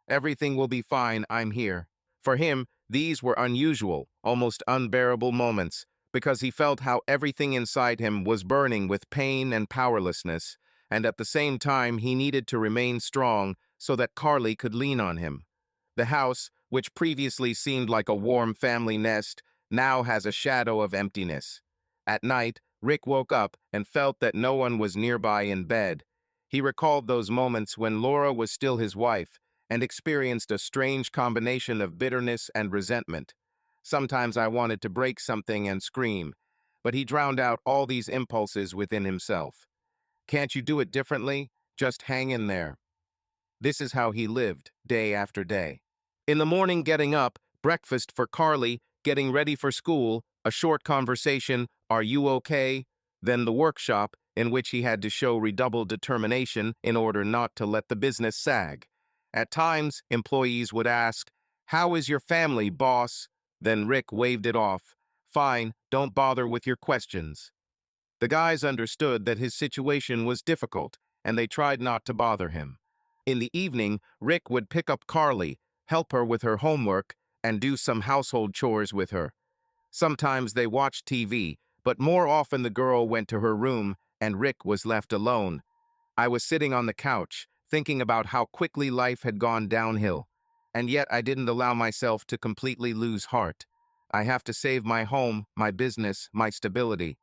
everything will be fine, I'm here. For him, these were unusual, almost unbearable moments, because he felt how everything inside him was burning with pain and powerlessness, and at the same time he needed to remain strong so that Carly could lean on him. The house, which previously seemed like a warm family nest, now has a shadow of emptiness. At night, Rick woke up and felt that no one was nearby in bed. He recalled those moments when Laura was still his wife, and experienced a strange combination of bitterness and resentment. Sometimes I wanted to break something and scream, but he drowned out all these impulses within himself. Can't you do it differently? Just hang in there. This is how he lived, day after day. In the morning, getting up, breakfast for Carly, getting ready for school, a short conversation, are you okay? Then the workshop, in which he had to show redoubled determination in order not to let the business sag. At times, employees would ask, how is your family, boss? Then Rick waved it off. Fine, don't bother with your questions. The guys understood that his situation was difficult, and they tried not to bother him. In the evening, Rick would pick up Carly, help her with her homework, and do some household chores with her. Sometimes they watched TV, but more often the girl went to her room and Rick was left alone. I was sitting on the couch, thinking about how quickly life had gone downhill, and yet I didn't allow myself to completely lose heart. I have to save my home, my business, my stability.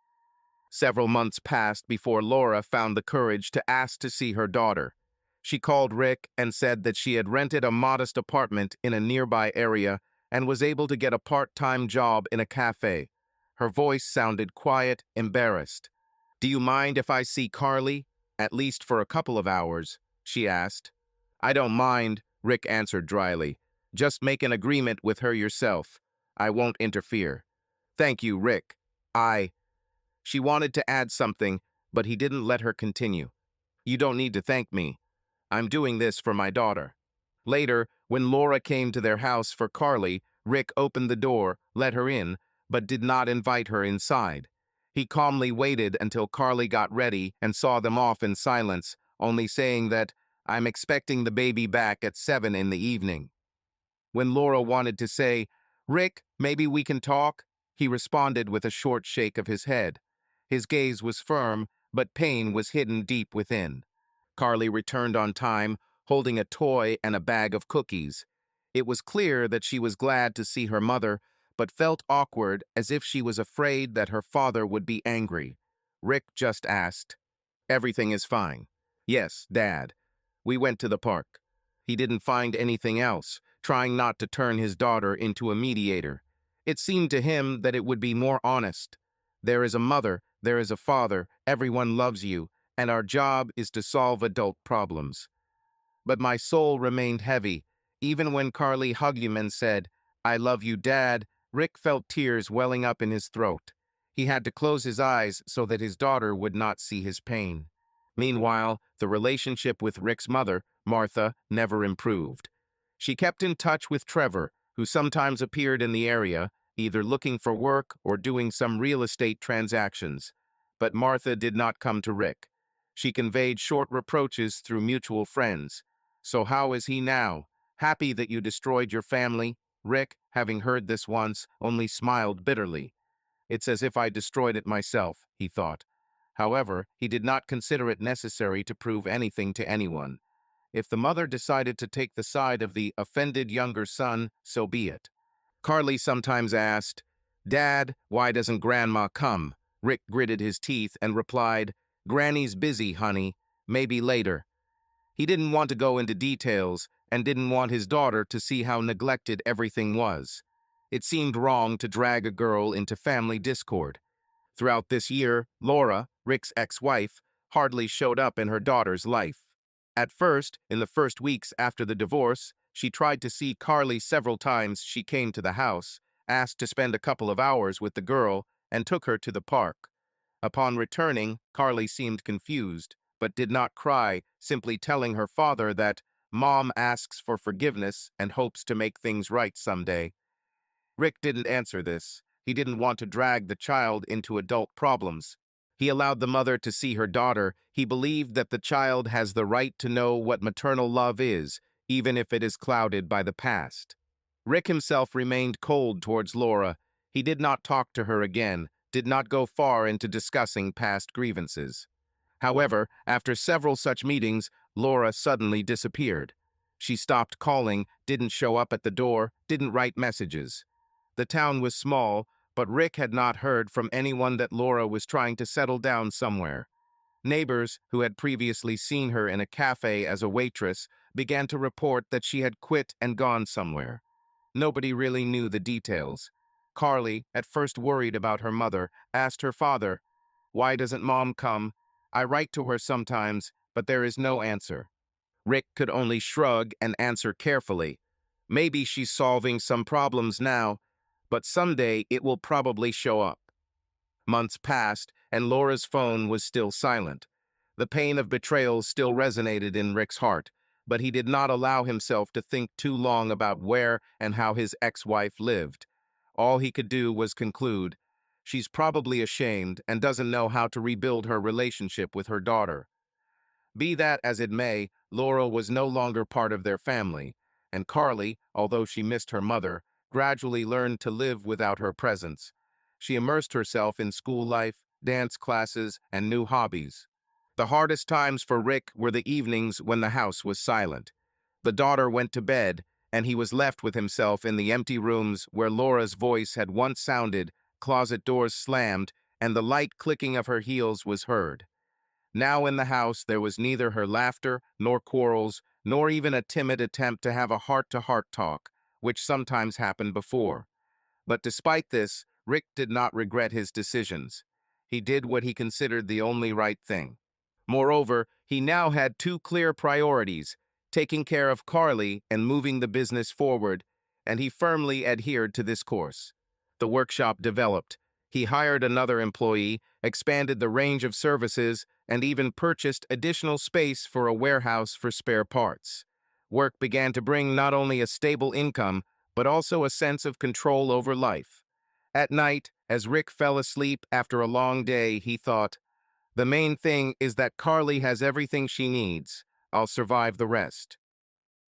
Several months passed before Laura found the courage to ask to see her daughter. She called Rick and said that she had rented a modest apartment in a nearby area and was able to get a part-time job in a cafe. Her voice sounded quiet, embarrassed. "Do you mind if I see Carly? At least for a couple of hours," she asked. "I don't mind," Rick answered dryly. "Just make an agreement with her yourself. I won't interfere." "Thank you, Rick. I—" She wanted to add something, but he didn't let her continue. "You don't need to thank me. I'm doing this for my daughter." Later, when Laura came to their house for Carly, Rick opened the door, let her in, but did not invite her inside. He calmly waited until Carly got ready and saw them off in silence, only saying that, "I'm expecting the baby back at 7 in the evening." When Laura wanted to say, "Rick, maybe we can talk," he responded with a short shake of his head. His gaze was firm, but pain was hidden deep within. Carly returned on time, holding a toy and a bag of cookies. It was clear that she was glad to see her mother, but felt awkward, as if she was afraid that her father would be angry. Rick just asked, "Everything is fine." "Yes, Dad. We went to the park." He didn't find anything else, trying not to turn his daughter into a mediator. It seemed to him that it would be more honest. "There is a mother, there is a father, everyone loves you, and our job is to solve adult problems." But my soul remained heavy. Even when Carly hugged him and said, "I love you, Dad," Rick felt tears welling up in his throat. He had to close his eyes so that his daughter would not see his pain. Meanwhile, the relationship with Rick's mother, Martha, never improved. She kept in touch with Trevor, who sometimes appeared in the area, either looking for work or doing some real estate transactions. But Martha did not come to Rick. She conveyed short reproaches through mutual friends. "So how is he now? Happy that you destroyed your family?" Rick, having heard this once, only smiled bitterly. "It's as if I destroyed it myself," he thought. However, he did not consider it necessary to prove anything to anyone. If the mother decided to take the side of the offended younger son, so be it. Carly sometimes asked, "Dad, why doesn't Grandma come?" Rick gritted his teeth and replied, "Granny's busy, honey. Maybe later." He didn't want to go into details and didn't want his daughter to see how neglected everything was. It seemed wrong to drag a girl into family discord. Throughout this year, Laura, Rick's ex-wife, hardly showed up in her daughter's life. At first, in the first weeks after the divorce, she tried to see Carly several times. She came to the house, asked to spend a couple of hours with the girl, and took her to the park. Upon returning, Carly seemed confused, but did not cry, simply telling her father that Mom asks for forgiveness and hopes to make things right someday. Rick didn't answer this. He didn't want to drag the child into adult problems. He allowed the mother to see her daughter. He believed that the child has the right to know what maternal love is, even if it is clouded by the past. Rick himself remained cold towards Laura. He did not talk to her again, did not go far into discussing past grievances. However, after several such meetings, Laura suddenly disappeared. She stopped calling, didn't show up at the door, didn't write messages. The town was small, but Rick had not heard from anyone that Laura was trying to settle down somewhere. Neighbors, who had previously seen her in a cafe as a waitress, began to report that she had quit and gone somewhere. Nobody really knew the details. Carly, at first worried about her mother, asked her father, "Why doesn't Mom come? I write to her sometimes, but there is no answer." Rick could only shrug and answer carefully, "Maybe she's solving some problems now, but someday it will probably show up." Months passed, and Laura's phone was still silent. The pain of betrayal still resonated in Rick's heart, but he did not allow himself to think too long about where and how his ex-wife lived. All he could do was conclude, "She's probably ashamed and doesn't know how to rebuild her relationship with her daughter." Be that as it may, Laura was no longer part of their family, and Carly, although she missed her mother, gradually learned to live without her presence. She immersed herself in school life, dance classes, and new hobbies. The hardest times for Rick were the evenings when the house was silent. The daughter went to bed, and he was left with himself in the empty rooms where Laura's voice had once sounded, closet doors slammed, and the light clicking of her heels was heard. Now in the house there was neither her laughter, nor quarrels, nor even a timid attempt to have a heart-to-heart talk, which sometimes happened before. But despite this, Rick did not regret his decisions. He did what he considered the only right thing. Moreover, he now had two clear priorities, taking care of Carly and moving the business forward, and he firmly adhered to this course. The workshop developed. He hired another employee, expanded the range of services, and even purchased additional space for a warehouse for spare parts. Work began to bring not only a stable income, but also a sense of control over life. At night, as Rick fell asleep after a long day, he thought, the main thing is that Carly has everything she needs. I'll survive the rest.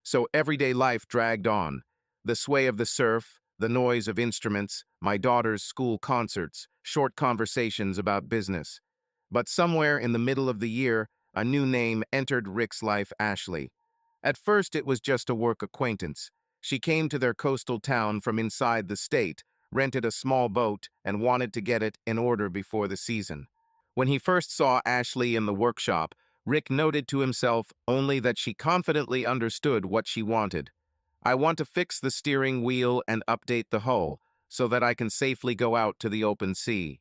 So everyday life dragged on. The sway of the surf, the noise of instruments, my daughter's school concerts, short conversations about business. But somewhere in the middle of the year, a new name entered Rick's life, Ashley. At first, it was just a work acquaintance. She came to their coastal town from inside the state, rented a small boat, and wanted to get it in order before the season. When he first saw Ashley in the workshop, Rick noted to himself only that she confidently understood what she wanted. I want to fix the steering wheel and update the hull, so that I can safely go out to the open sea.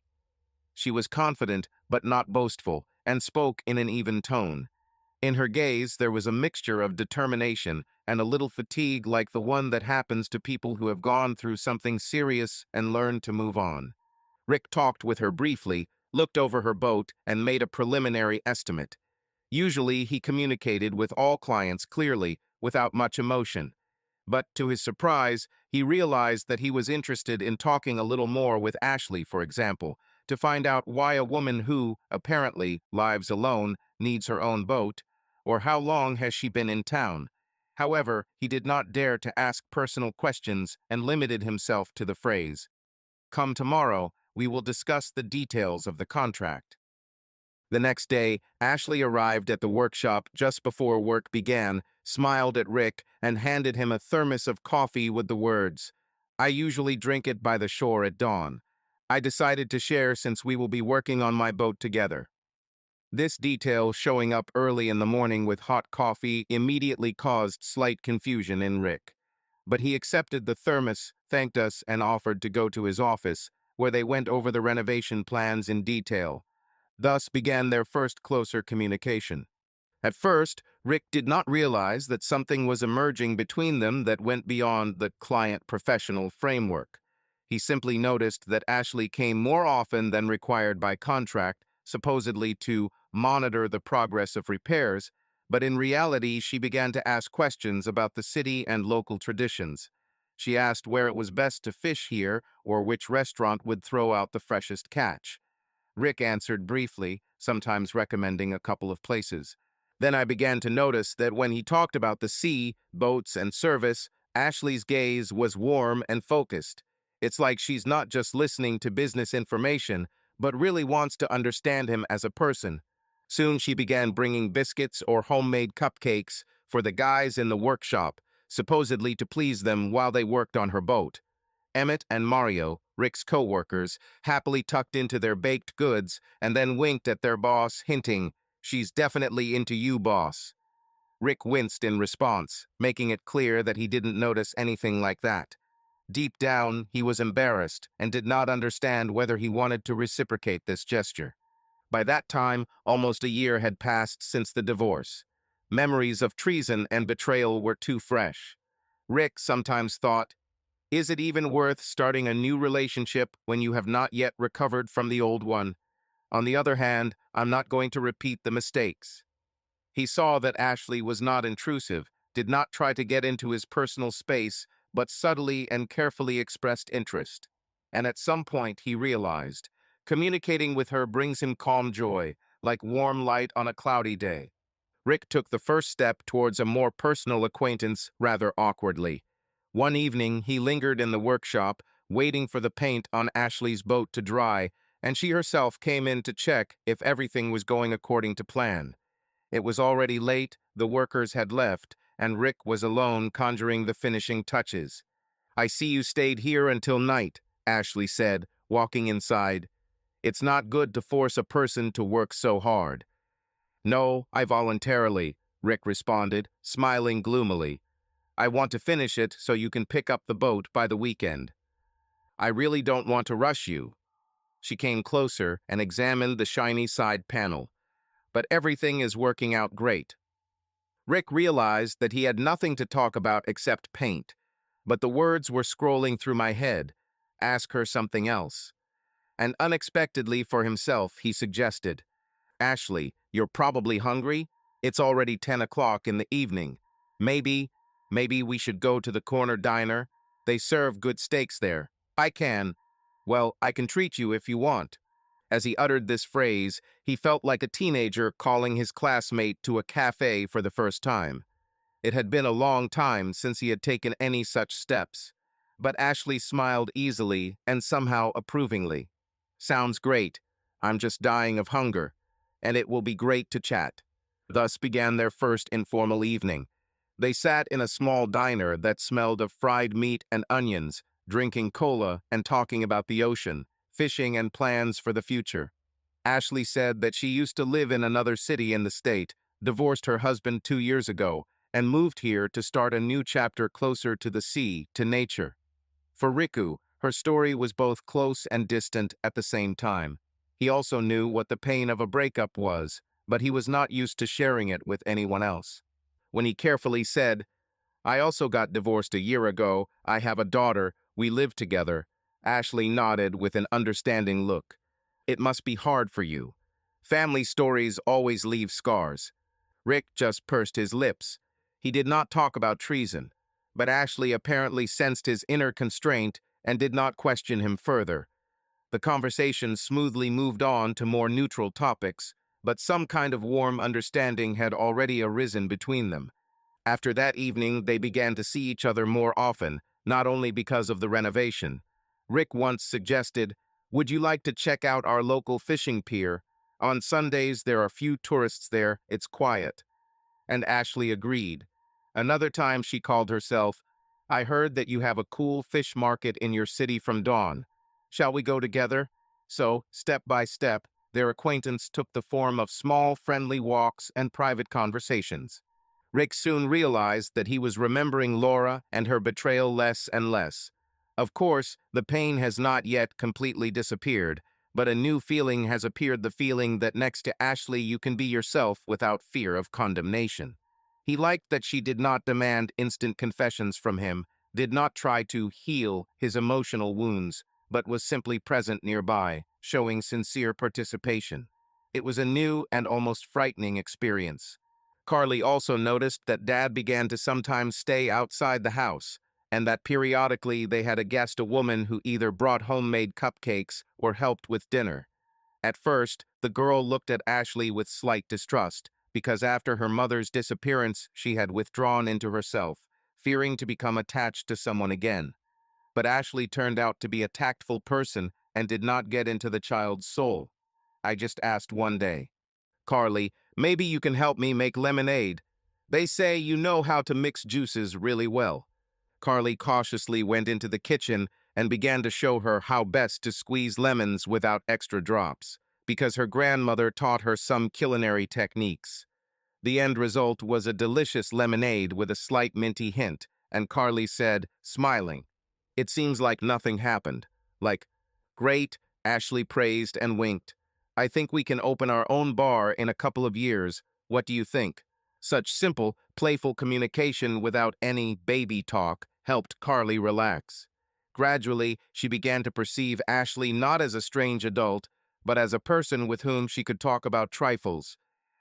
She was confident, but not boastful, and spoke in an even tone. In her gaze, there was a mixture of determination and a little fatigue like the one that happens to people who have gone through something serious and learned to move on. Rick talked with her briefly, looked over her boat, and made a preliminary estimate. Usually, he communicated with all clients clearly, without much emotion. But to his surprise, he realized that he was interested in talking a little more with Ashley, for example, to find out why a woman who, apparently, lives alone, needs her own boat, or how long has she been in town. However, he did not dare to ask personal questions and limited himself to the phrase, "Come tomorrow, we will discuss the details of the contract." The next day, Ashley arrived at the workshop just before work began, smiled at Rick, and handed him a thermos of coffee with the words, "I usually drink it by the shore at dawn. I decided to share since we will be working on my boat together." This detail, showing up early in the morning with hot coffee, immediately caused slight confusion in Rick. But he accepted the thermos, thanked us, and offered to go to his office, where they went over the renovation plans in detail. Thus began their first closer communication. At first, Rick did not realize that something was emerging between them that went beyond the client-professional framework. He simply noticed that Ashley came more often than required by contract, supposedly to monitor the progress of repairs, but in reality she began to ask questions about the city and local traditions. She asked where it was best to fish here or which restaurant would throw out the freshest catch. Rick answered briefly, sometimes recommending a couple of places. Then I began to notice that when he talked about the sea, boats, and service, Ashley's gaze was warm and focused. It's like she's not just listening to business information, but really wants to understand him as a person. Soon she began bringing biscuits or homemade cupcakes for the guys in the workshop, supposedly to please them while they worked on her boat. Emmett and Mario, Rick's co-workers, happily tucked into their baked goods and then winked at their boss, hinting, "She's definitely into you, boss." Rick winced in response, making it clear that he didn't notice anything like that. Deep down, he was embarrassed and did not understand whether he wanted to reciprocate this gesture. By that time, almost a year had passed since the divorce. Memories of treason and betrayal were too fresh. Rick sometimes thought, is it even worth starting a new relationship when you have not yet recovered from the old one? On the other hand, I'm not going to repeat the mistakes. He saw that Ashley was not intrusive, did not try to get into his personal space, but subtly and carefully expressed interest. And at some point he realized, communicating with her brings him calm joy, like warm light on a cloudy day. Rick took the first step towards a more personal acquaintance rather awkwardly. One evening, he lingered in the workshop, waiting for the paint on Ashley's boat to dry, and she herself came in to check if everything was going according to plan. It was already late, the workers had left, and Rick was alone conjuring the finishing touches. "I see you stayed here until night," Ashley said, walking inside. "It's not good to force a person to work so hard." "No, I voluntarily," Rick responded, smiling gloomily. "I want to finish it so you can pick up the boat by the weekend. I really don't want to rush you." She came closer and examined the shiny side panel. "But everything is working out great." Rick realized that he had nothing to talk about except paint, but the words were scrolling through my head. Ask her something else. And unexpectedly for himself, he suggested, "Ashley, you're probably hungry? It's already 10 o'clock in the evening. Maybe, maybe we should go to the corner diner. They serve good steaks there. I can. Well, I can treat you if you want." As he uttered this phrase, he felt like a teenager calling his classmate to a cafe for the first time. It had been a long time since he had taken any such steps. But Ashley smiled easily and somehow approvingly. "Sounds great. I'm just dying of hunger, and it will be great to chat." Thus began their first informal evening. They sat in a small diner that smelled of fried meat and onions, drinking cola and talking about the ocean, fishing and plans for the future. Ashley said that she used to live in another city in the state, divorced her husband 2 years ago, and moved here to start a new chapter closer to the sea, to nature. For Riku, her story was both close and distant at the same time. He also knew what the pain of a breakup was, but he was not used to sharing it with anyone else. When he carefully said, "I also got divorced a year ago, I have a daughter, we live together," Ashley nodded with an understanding look. "It must be hard for you. Family stories always leave scars." Rick just pursed his lips. He did not talk about treason, but Ashley apparently sensed his inner constraint and did not question him further. The conversation smoothly moved on to more neutral topics, but some kind of warm understanding had already arisen between them. After that evening, they began to see each other more often, not only because of the renovation. Rick once suggested, "Would you like to check out our local fishing pier? On Sundays, there are few tourists there, it's quiet." And Ashley agreed. Another time she called herself, "I heard that you have a cool fish market in your city from dawn. Shall we go together?" So, step by step, their acquaintance took the form of small, friendly walks and private conversations. Rick soon realized that he was remembering Laura and her betrayal less and less. Of course, the pain has not yet completely disappeared, but a new feeling has appeared, the feeling that next to Ashley you can be yourself without fear of condemnation. He liked that she did not demand instant confessions from him, did not try to heal his emotional wounds, but was simply present nearby, showing sincere participation. It was a new and almost frightening experience. Carly also noticed that Dad began to sometimes stay outside the house, and that periodically they had a guest, a woman who either brought homemade cupcakes or helped with dinner. At first, the girl looked at Ashley with slight distrust, because after her mother's disappearance, she had withdrawn into herself, fearing to become attached to someone again. But Ashley turned out to be a tactful person and did not get into the child's soul. "I just asked one day, 'Carly, maybe you can help me make lemonade. They say you know how to mix juices really well.'" Carly cautiously went into the kitchen and began to show her how best to squeeze lemons without extra drops, because her grandmother taught her some culinary techniques. The end result was a delicious lemonade with a slight minty hint, and Carly said, smiling, "It seems like nothing happened." Like, "Great," Ashley praised and winked. "I think we can open our own bar in a couple of years. What do you think?" Such simple, playful communication without any baby talk helped Carly relax. Gradually, she began to perceive Ashley not as a strange adult, but as a person with whom she could talk about trifles.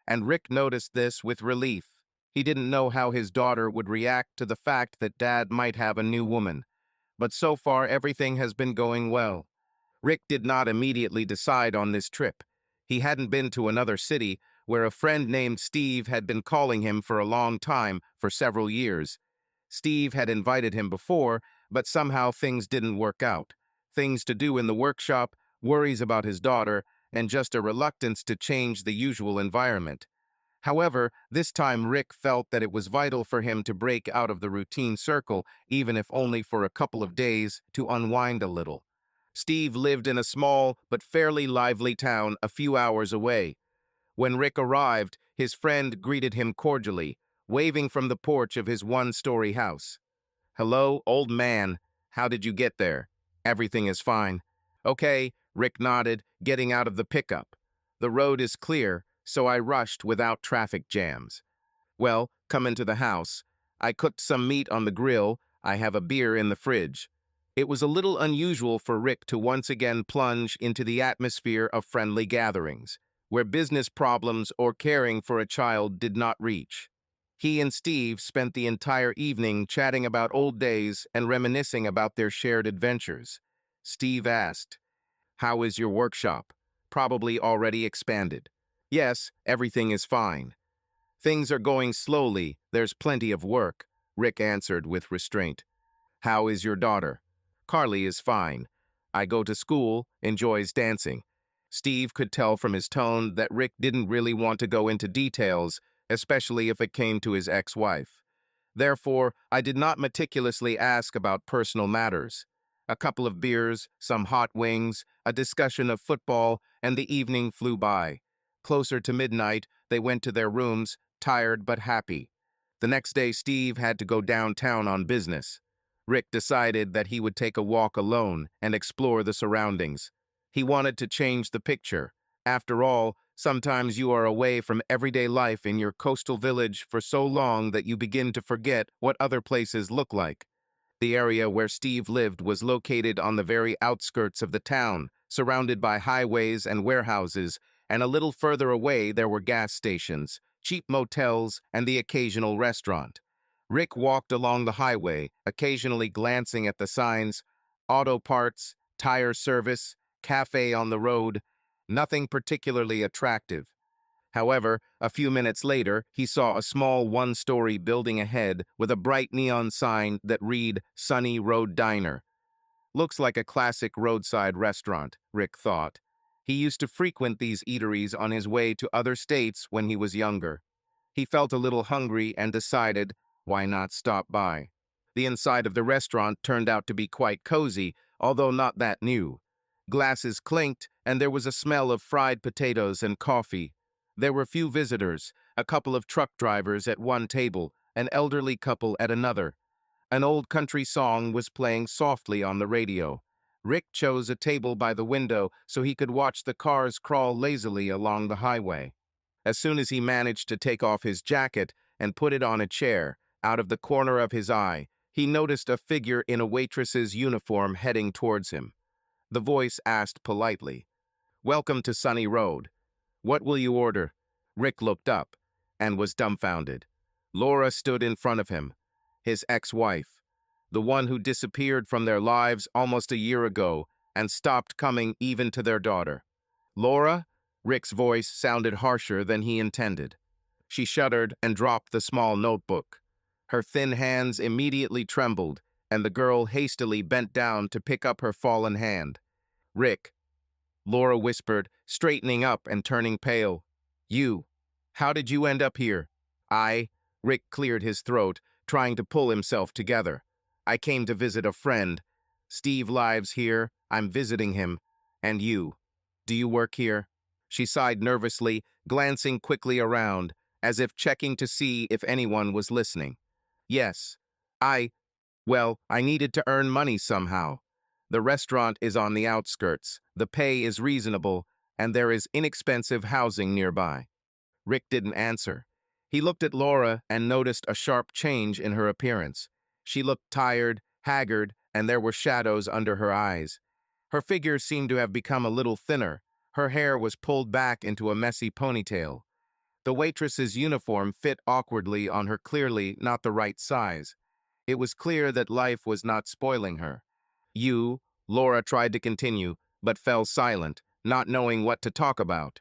And Rick noticed this with relief. He didn't know how his daughter would react to the fact that Dad might have a new woman. But so far, everything has been going well. Rick did not immediately decide on this trip. He hadn't been to another city, where a friend named Steve had been calling him for a long time, for several years. Steve had invited him before, but somehow things didn't work out. Things to do in the workshop, worries about his daughter, and just a reluctance to change the usual environment. However, this time Rick felt that it was vital for him to break out of the routine circle, even if only for a couple of days, to unwind a little. Steve lived in a small but fairly lively town a few hours away. When Rick arrived, his friend greeted him cordially, waving from the porch of his one-story house. "Hello, old man. How did you get there?" "Everything is fine." "Okay," Rick nodded, getting out of the pickup. "The road is clear, so I rushed without traffic jams." "Well, come into the house. I cooked some meat on the grill. I have a beer in the fridge." It was a little unusual for Rick to once again plunge into the atmosphere of friendly gatherings, where business problems or caring for a child did not reach. He and Steve spent the entire evening chatting about old days and reminiscing about their shared adventures. Steve asked, "How is your workshop? Probably already expanded." "Yes, everything is fine." "Things are going slowly, there's plenty of work," Rick answered with restraint. "How is your daughter?" "Carly is fine. I go to school, enjoys dancing." Steve could tell from his tone that Rick didn't really want to go into details, especially if it came to his ex-wife. Therefore, I did not meticulously ask about personal matters. A couple of beers, some hot wings, a discussion of football, and the evening flew by. Closer to midnight, they went to their rooms, tired but happy. The next day, Steve had to go downtown on business. Rick decided that he would take a walk alone and explore the surroundings. He wanted to change the picture. After all, sometimes you are away from everyday life in your coastal village for so long that you begin to forget what other places look like. The area where Steve lived was located on the very outskirts of the town, surrounded by highways and warehouses, and a little further away there were gas stations, cheap motels, and the occasional restaurant. Rick walked along the highway, occasionally glancing at the signs: auto parts, tire service, cafe on the road. Nothing particularly attractive. However, a few minutes later, he saw a small one-story building ahead with a bright neon sign that read Sunny Road Diner. Looks like a classic roadside restaurant, Rick thought. He used to frequent these eateries on his way to other states when he was younger. He felt a little hungry and decided, why not stop by? The inside of the restaurant turned out to be quite cozy, although not that new. Glasses clinked, and there was a smell of fried potatoes and coffee. There were few visitors, a couple of truck drivers at one table, an elderly couple at another. An old country song was playing softly on the radio. Rick chose a table by the window so he could watch the cars crawl lazily along the highway. As soon as he managed to take off his jacket and put it on a chair, out of the corner of his eye, he noticed a figure in a waitress's uniform heading towards him. The voice asked politely, "Welcome to Sunny Road. What will you order?" Rick looked up and was dumbfounded. Laura stood in front of him, his ex-wife, the one who disappeared from their lives almost a year ago and stopped coming even to their daughter. "Laura?" Rick's voice sounded harsher than he intended. She shuddered and dropped the small notebook. Her thin hands immediately trembled, and the girl hastily bent down to pick up her fallen hand. "Rick," Laura whispered, straightening up and turning pale. "You. How did you end up here?" Rick cleared his throat, trying to pull himself together. "I came to visit a friend. Steve lives here. I'm visiting him. And you. Do you work here?" She sighed nervously, glancing quickly around, as if checking to see if anyone was listening. "Yes. I needed to earn money somehow. The restaurant is on the outskirts, the pay is reasonable, and there is inexpensive housing nearby." Rick didn't answer. He looked at Laura and noticed a sharp change in her appearance. She looked tired, haggard, and there were shadows under her eyes. Her figure seemed to have become a little thinner. Her hair was pulled back into a messy ponytail. The waitress's uniform fit awkwardly on her, clearly not the right size. It was clear that life was not spoiling her. "You," Laura tried to continue, but fell silent, not knowing what to talk about.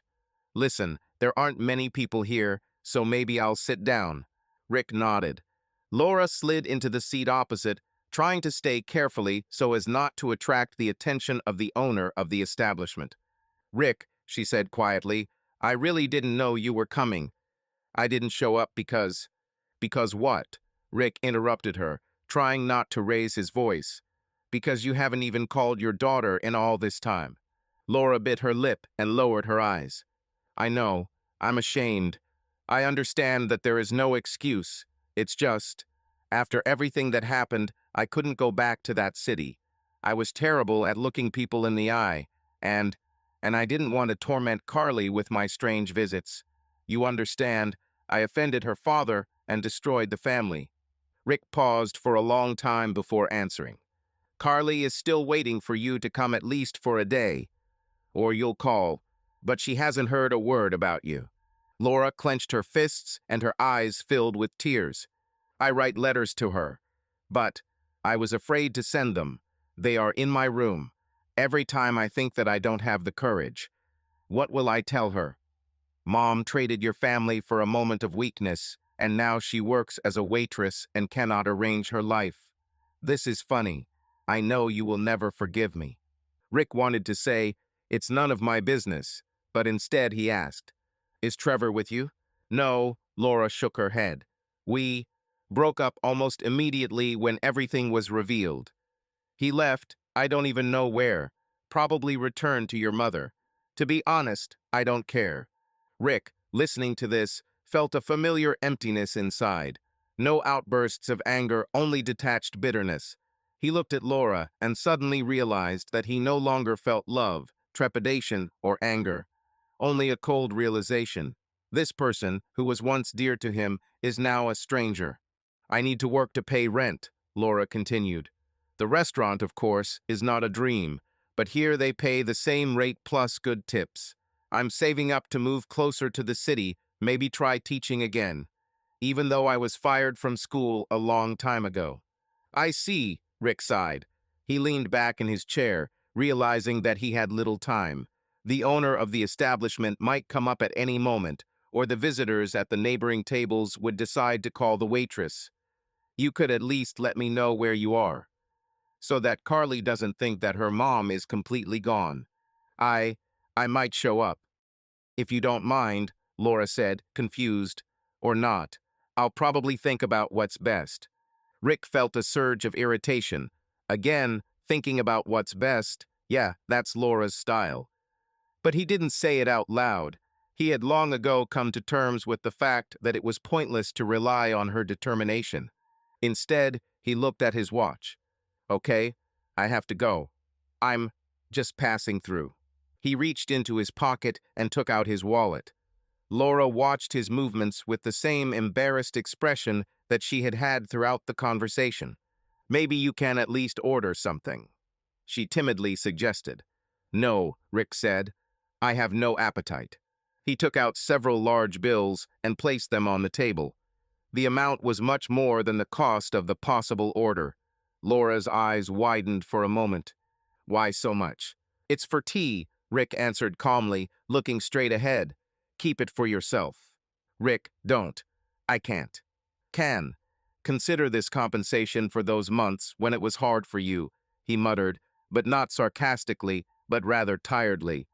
"Listen, There aren't many people here, so maybe I'll sit down. Rick nodded. Laura slid into the seat opposite, trying to stay carefully so as not to attract the attention of the owner of the establishment. Rick, she said quietly, I really didn't know you were coming. I didn't show up because... Because what? Rick interrupted her, trying not to raise his voice. Because you haven't even called your daughter in all this time. Laura bit her lip and lowered her eyes. I know. I'm ashamed. I understand that there is no excuse. It's just, after everything that happened, I couldn't go back to that city. I was terrible at looking people in the eye, and I didn't want to torment Carly with my strange visits. You understand, I offended her father and destroyed the family. Rick paused for a long time before answering. Carly is still waiting for you to come at least for a day, or you'll call, but she hasn't heard a word about you. Laura clenched her fists and her eyes filled with tears. I write letters to her, but I was afraid to send them. They are in my room. Every time I think that I don't have the courage. What will I tell her? Mom traded your family for a moment of weakness, and now she works as a waitress and cannot arrange her life. This is funny. I know you will never forgive me. Rick wanted to say, it's none of my business, but instead he asked, is Trevor with you? No, Laura shook her head. We broke up almost immediately when everything was revealed. He left, I don't even know where, probably returned to your mother. To be honest, I don't care. Rick, listening to this, felt a familiar emptiness inside. No outbursts of anger, only detached bitterness. He looked at Laura and suddenly realized that he no longer felt love, trepidation, or anger. Only a cold realization. This person, who was once dear to him, is now a stranger. I need to work to pay rent, Laura continued. The restaurant, of course, is not a dream, but here they pay the same rate plus good tips. I'm saving up to move closer to the city, maybe try teaching again, even though I was fired from school a long time ago. I see, Rick sighed. He leaned back in his chair, realizing that he had little time. The owner of the establishment might come up at any moment, or the visitors at the neighboring tables would decide to call the waitress. You could at least let me know where you are, so that Carly doesn't think that her mom is completely gone. I might show up. If you don't mind, Laura said, confused. Or not. I'll probably think about what's best. Rick felt a surge of irritation. Again, thinking about what's best, yeah, that's Laura's style. But he didn't say it out loud. He had long ago come to terms with the fact that it was pointless to rely on her determination. Instead, he looked at his watch. Okay, I have to go. I'm just passing through. He reached into his pocket and took out his wallet. Laura watched his movements with the same embarrassed expression that she had had throughout the conversation. Maybe you can at least order something, she timidly suggested. No, Rick said. I have no appetite. He took out several large bills and placed them on the table. The amount was much more than the cost of the possible order. Laura's eyes widened for a moment. Why so much? It's for tea, Rick answered calmly, looking straight ahead. Keep it for yourself. Rick, don't. I can't. Can. Consider this compensation for those months when it was hard for you, he muttered, but not sarcastically, but rather tiredly.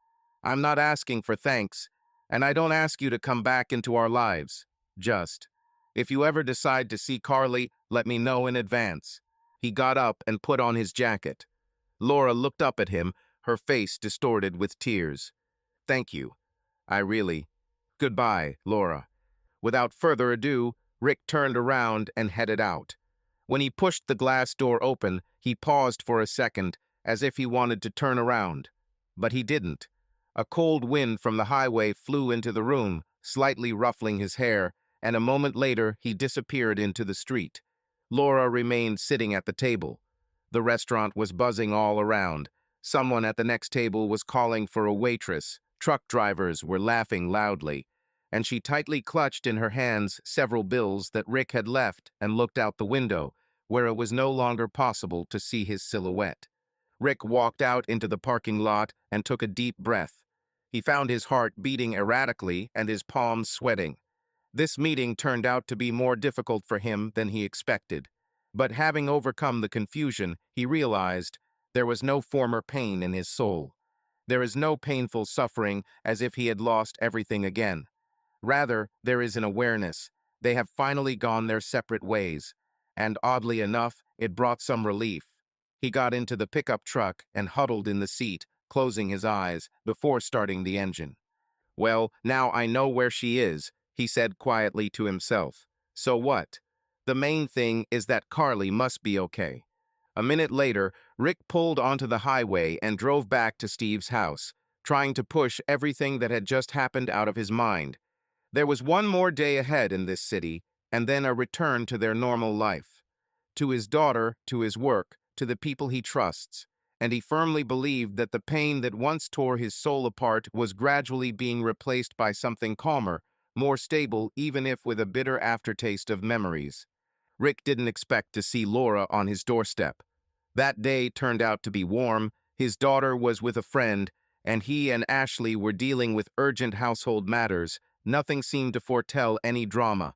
I'm not asking for thanks, and I don't ask you to come back into our lives. Just, if you ever decide to see Carly, let me know in advance. He got up and put on his jacket. Laura looked up at him, her face distorted with tears. Thank you. I really... Goodbye, Laura. Without further ado, Rick turned around and headed out. When he pushed the glass door open, he paused for a second, as if he wanted to turn around. But he didn't. A cold wind from the highway flew into the room, slightly ruffling his hair, and a moment later he disappeared into the street. Laura remained sitting at the table. The restaurant was buzzing all around. Someone at the next table was calling for a waitress. Truck drivers were laughing loudly, and she tightly clutched in her hands several bills that Rick had left and looked out the window, where it was no longer possible to see his silhouette. Rick walked out into the parking lot and took a deep breath. He found his heart beating erratically and his palms sweating. This meeting turned out to be more difficult for him than he expected. But having overcome the confusion, he realized there was no former pain in his soul. There is no painful suffering as if he had lost everything again. Rather, there is an awareness. They have finally gone their separate ways. And oddly enough, it brought some relief. He got into the pickup truck and huddled in the seat, closing his eyes before starting the engine. Well, now I know where she is, he said quietly to himself. So what? The main thing is that Carly must be okay. A minute later, Rick pulled onto the highway and drove back to Steve's house, trying to push everything that had just happened out of his mind. There was one more day ahead in this city, and then a return to their normal life. To his daughter, to his work, to the people he trusts, and he firmly believed that the pain that once tore his soul apart was gradually being replaced by something calmer, more stable, even if with a bitter aftertaste of memories. Rick didn't expect to see Laura on his doorstep. That day turned out to be warm, his daughter was with a friend, and he and Ashley were dealing with urgent household matters. Nothing seemed to foretell any drama.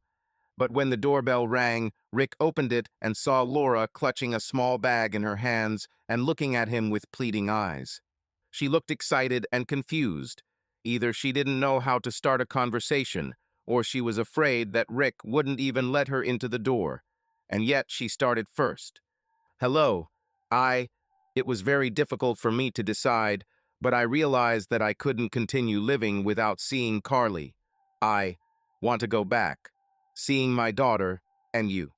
But when the doorbell rang, Rick opened it and saw Laura clutching a small bag in her hands and looking at him with pleading eyes. She looked excited and confused. Either she didn't know how to start a conversation, or she was afraid that Rick wouldn't even let her into the door. And yet she started first. Hello, it was very difficult for me to decide, but I realized that I couldn't continue living without seeing Carly. I want to go back. Seeing my daughter, and you.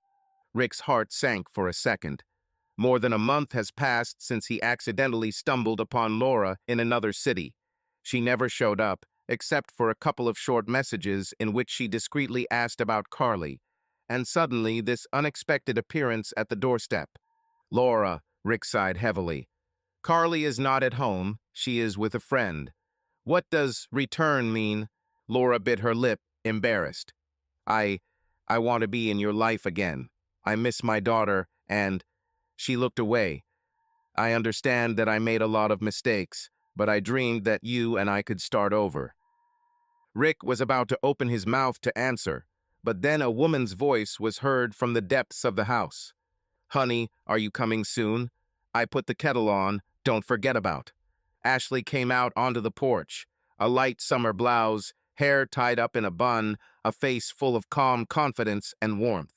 Rick's heart sank for a second. More than a month has passed since he accidentally stumbled upon Laura in another city. She never showed up, except for a couple of short messages in which she discreetly asked about Carly. And suddenly, this unexpected appearance at the doorstep. Laura, Rick sighed heavily. Carly is not at home. She is with a friend. What does return mean? Laura bit her lip, embarrassed. I want to be in your life again. I miss my daughter, and she looked away. I understand that I made a lot of mistakes, but I dreamed that you and I could start over. Rick was about to open his mouth to answer, but then a woman's voice was heard from the depths of the house. Honey, are you coming soon? I put the kettle on, don't forget about. Ashley came out onto the porch, a light summer blouse, hair tied up in a bun, a face full of calm confidence and warmth.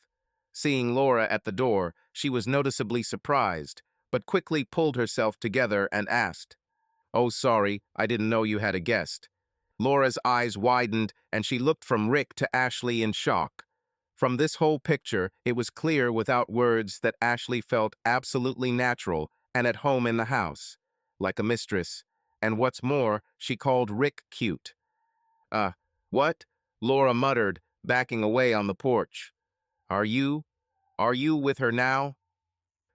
Seeing Laura at the door, she was noticeably surprised, but quickly pulled herself together and asked, Oh, sorry, I didn't know you had a guest. Laura's eyes widened, and she looked from Rick to Ashley in shock. From this whole picture, it was clear without words that Ashley felt absolutely natural and at home in the house, like a mistress. And what's more, she called Rick cute. What? Laura muttered, backing away on the porch. Are you with her now?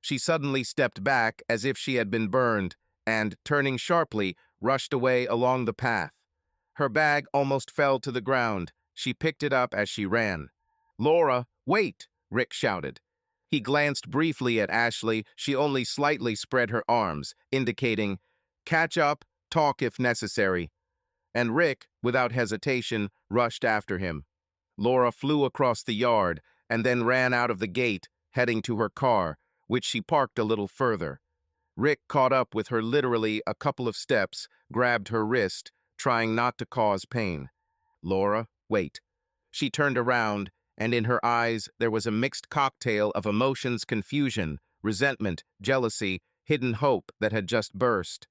She suddenly stepped back as if she had been burned and, turning sharply, rushed away along the path. Her bag almost fell to the ground. She picked it up as she ran. Laura, wait, Rick shouted. He glanced briefly at Ashley. She only slightly spread her arms, indicating, catch up, talk if necessary. And Rick, without hesitation, rushed after him. Laura flew across the yard and then ran out of the gate, heading to her car, which she parked a little further. Rick caught up with her literally a couple of steps, grabbed her wrist, trying not to cause pain. Laura, wait. She turned around, and in her eyes there was a mixed cocktail of emotions, confusion, resentment, jealousy, hidden hope that had just burst.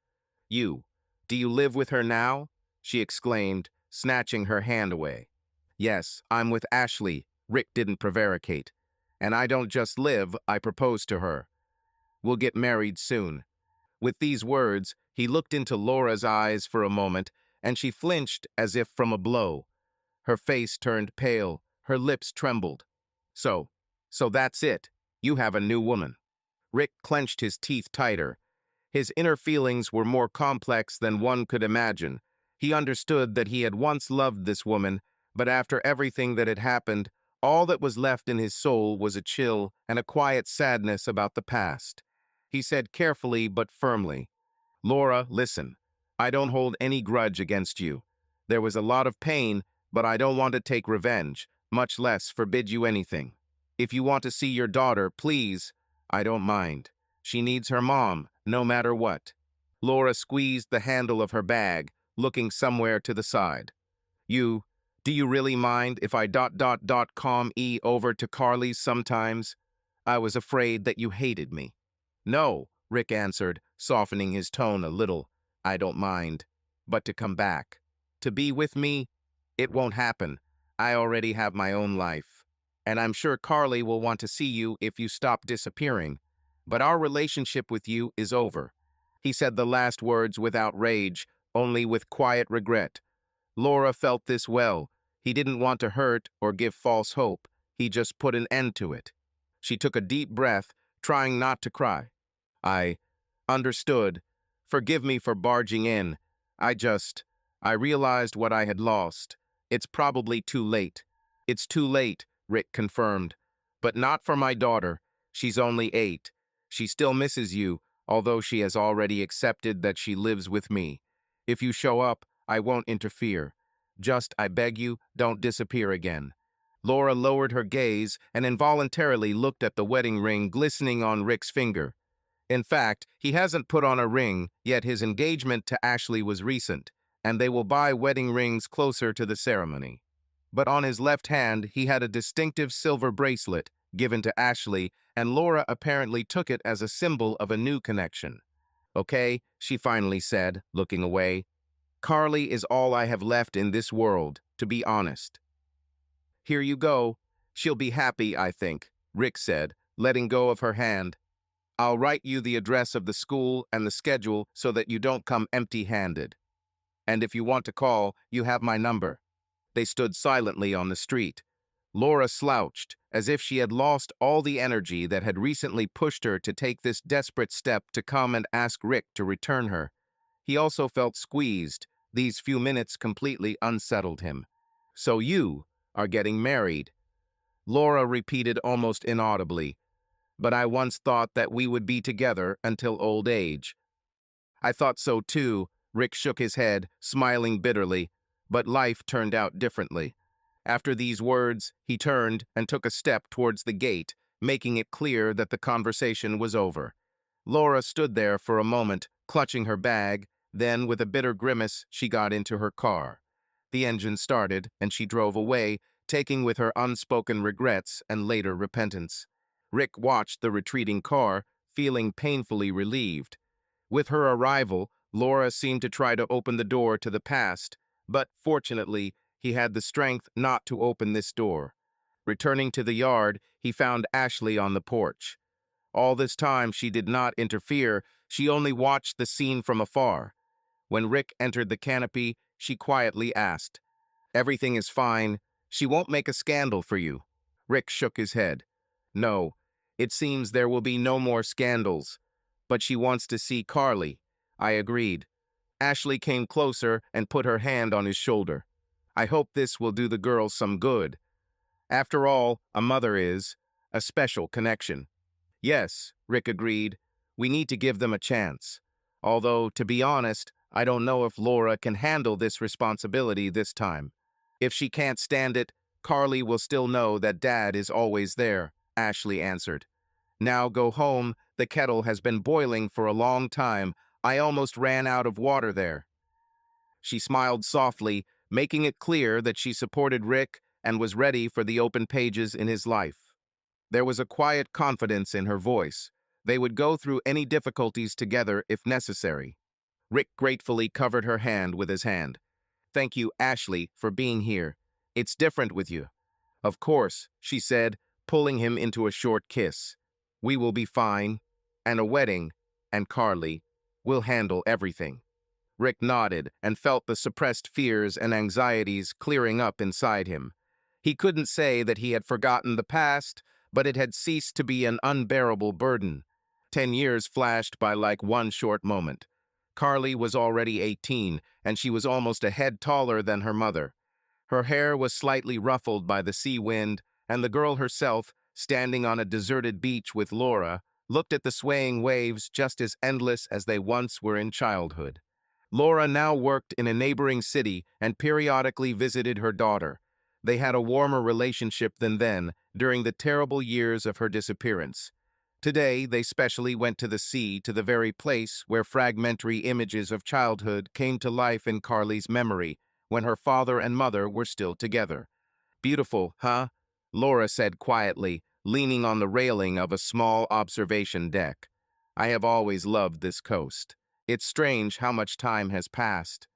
Do you live with her now? She exclaimed, snatching her hand away. Yes, I'm with Ashley, Rick didn't prevaricate. And I don't just live, I propose to her. We'll get married soon. With these words, he looked into Laura's eyes for a moment, and she flinched as if from a blow. Her face turned pale, her lips trembled. So that's it. You have a new woman. Rick clenched his teeth tighter. His inner feelings were more complex than one could imagine. He understood that he had once loved this woman, but after everything that had happened, all that was left in his soul was a chill and a quiet sadness about the past. He said carefully but firmly, Laura, listen. I don't hold any grudge against you. There was a lot of pain, but I don't want to take revenge, much less forbid you anything. If you want to see your daughter, please, I don't mind. She needs her mom, no matter what. Laura squeezed the handle of her bag, looking somewhere to the side. Do you really mind if I com over to Carly's sometimes? I was afraid that you hated me. No, Rick answered, softening his tone a little. I don't mind. But to come back, to be with me, it won't happen. I already have my own life. And I'm sure Carly will want to see you if you stop disappearing. But our relationship with you is over. He said the last words without rage, only with quiet regret. Laura felt this well. He didn't want to hurt or give false hope. He just put an end to it. She took a deep breath, trying not to cry. I understood. Forgive me for barging in. I realized what I had lost. It's probably too late. It's too late, Rick confirmed. But not for my daughter. She's only 8. She still misses you, although she has already accepted that she lives with me. If you show up, I won't interfere. Just, I beg you, don't disappear again. Laura lowered her gaze and involuntarily looked at the wedding ring glistening on Rick's finger. In fact, he hasn't put on a ring, yet his engagement to Ashley was recent, and they will buy wedding rings closer to the ceremony. But on his left hand, he had a distinctive silver bracelet given to Ashley, and Laura apparently took it as a symbol of a new connection. Okay, she finally said, looking away. Carly is all I have left in this world, to be honest. Here you go. She'll be happy, I think, Rick said, letting go of her hand. I'll write you the address of the school and the schedule so that you don't come empty-handed. And if you want to call, you have my number. They stood silently on the street. Laura slouched, as if she had lost all the energy that had recently pushed her to take this desperate step to come and ask Rick to return her. He also felt squeezed. These few minutes completely unsettled him. So you are getting married, Laura repeated almost inaudibly. But I once thought that we would be together until old age. I thought so too, Rick shook his head, smiling bitterly, but life turned out differently. After these words, he turned and took a step towards the gate, making it clear that the conversation was over. Laura stood there for a moment, clutching her bag, then, with a bitter grimace, she got into her car. The engine started, and she drove away, taking with her unspoken regrets and later repentance. Rick watched the retreating car, feeling painfully relieved. With her arrival, Laura seemed to try to open the door to the past, but fortunately, he had the strength not to open this door. Returning to the yard, he found Ashley on the porch. All this time, she did not interfere, she only watched the scene from afar. When Rick entered the canopy, she quietly asked, "Everything is fine. She won't make a scandal for you." Rick shook his head. "No, it seems there will be no more scandals. But she wants to see Carly." I agreed. Ashley came closer and put her hand on his shoulder. "I hope this will do the girls some good. After all, a mother is a special connection." "Yes," Rick agreed. "We need to give them a chance. Although, to be honest, I don't know if Laura can handle this responsibility this time. If she can't stand it, Carly will still know that Dad is always there," Ashley answered. "Now go home. The kettle has been boiling for a long time. I almost ran out of water there." She smiled softly, making it clear that she supported Rick and was ready for the open pages in his life. There was a quiet confidence in her voice. They would go through any difficulties together if necessary. Rick gratefully covered her hand with his hand. "Thank you, Ashley, for being here. It's different with you." "Of course," she said, pulling him into a short kiss. "We will be fine. And a wedding, and Carly, will handle everything." Rick nodded and felt the suppressed fears and anxieties clearing up inside him. He couldn't say that he had forgotten the past, but it had ceased to be an unbearable burden. 10 years flashed by like one short moment. Carly was already 18, and she was almost a head taller than her mother. Her hair was slightly ruffled by the sea wind, and the girl herself, standing on a deserted beach with Laura, looked at the swaying waves just as endless as they once were in childhood. Laura now worked in a neighboring city and periodically visited her daughter. They had a warmer relationship than then, during the terrible years of her disappearance. Today, they specially went to the sea, to the very place where fragmentary images of childhood came to life in Carly's memory, when her father and mother were still together. Beautiful, huh? Laura said quietly, leaning on the railing of a small observation deck. I have always loved this coast. It's strange how much time has passed.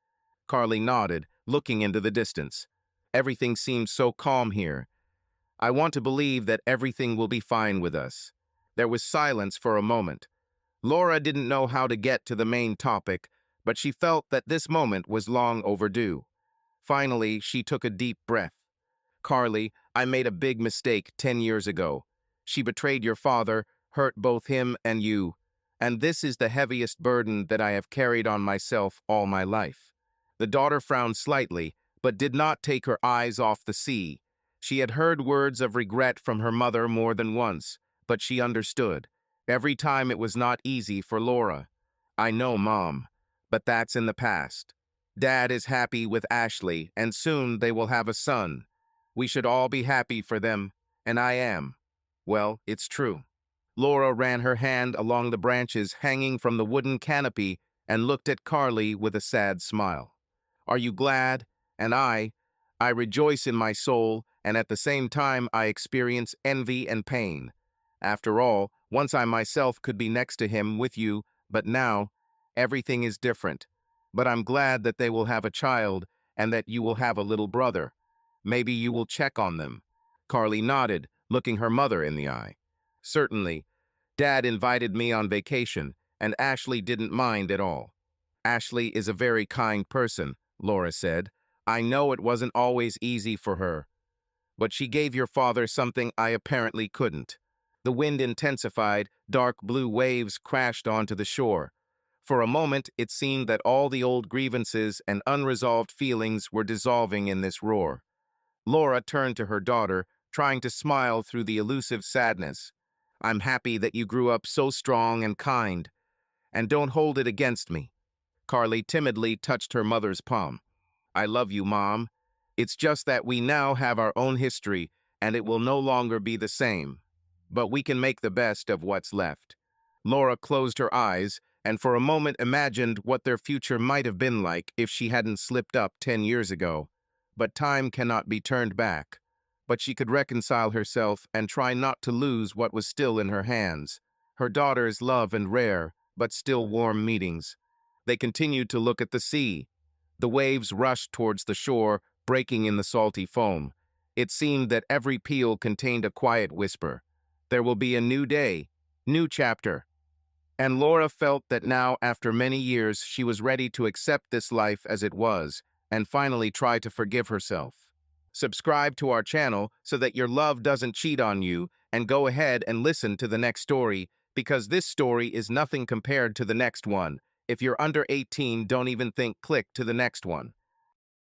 Carly nodded, looking into the distance. Everything seems so calm here. I want to believe that everything will be fine with us. There was silence for a moment. Laura didn't know how to get to the main topic, but she felt that this moment was long overdue. Finally, she took a deep breath. Carly, I made a big mistake 10 years ago. She betrayed your father, hurt both him and you, and this is the heaviest burden that I have carried on myself all my life. The daughter frowned slightly, but did not take her eyes off the sea. She had heard words of regret from her mother more than once, but she understood. Every time it was not easy for Laura. I know, Mom, but that's in the past. Dad is happy with Ashley, and soon they will have a son. We should all be happy for them, and I am. Well, it's true. Laura ran her hand along the branches hanging from the wooden canopy and looked at Carly with a sad smile. Are you glad? And I rejoice in my soul, and at the same time I experience envy and pain. After all, once I myself could be next to him with you, but now, everything is different. But I'm glad that they will have a child and that you will have a little brother. Maybe you will check on them. Carly nodded, looking her mother in the eye. Certainly. Dad invited me on vacation, and Ashley didn't mind at all. Ashley is a very kind person, Laura said. I know it wasn't always easy for her, but she gave your father something I apparently couldn't. The wind intensified, dark blue waves crashed onto the shore. For a moment, it seemed that all the old grievances and unresolved feelings were dissolving in this roar. Laura turned to her daughter, trying to smile through the elusive sadness. I'm happy that you grew up so strong and kind, and don't hold it against me. Carly timidly touched her mother's palm. I love you, Mom. It's just that we now have our own history, and it will no longer be the same. But we can make the best of what's left. Laura closed her eyes, and for a moment imagined what their future might have been like if she hadn't slipped up 10 years ago. But time cannot be turned back. But she could reconcile herself and try not to lose what was still in her hands. Her daughter's love and rare, but still warm meetings. They continued to look at the sea. The waves rushed towards the shore, breaking in the salty foam. It seemed that every peal contained a quiet whisper. There will be a new day, new chapter. And Laura felt that now, after many years, she was ready to accept this life as it was, and finally try to forgive herself. Subscribe to our channel so that your love doesn't cheat on you, and go ahead and listen to the next story, because this story is nothing compared to the next one. If you're under 18, don't even think click to the next one.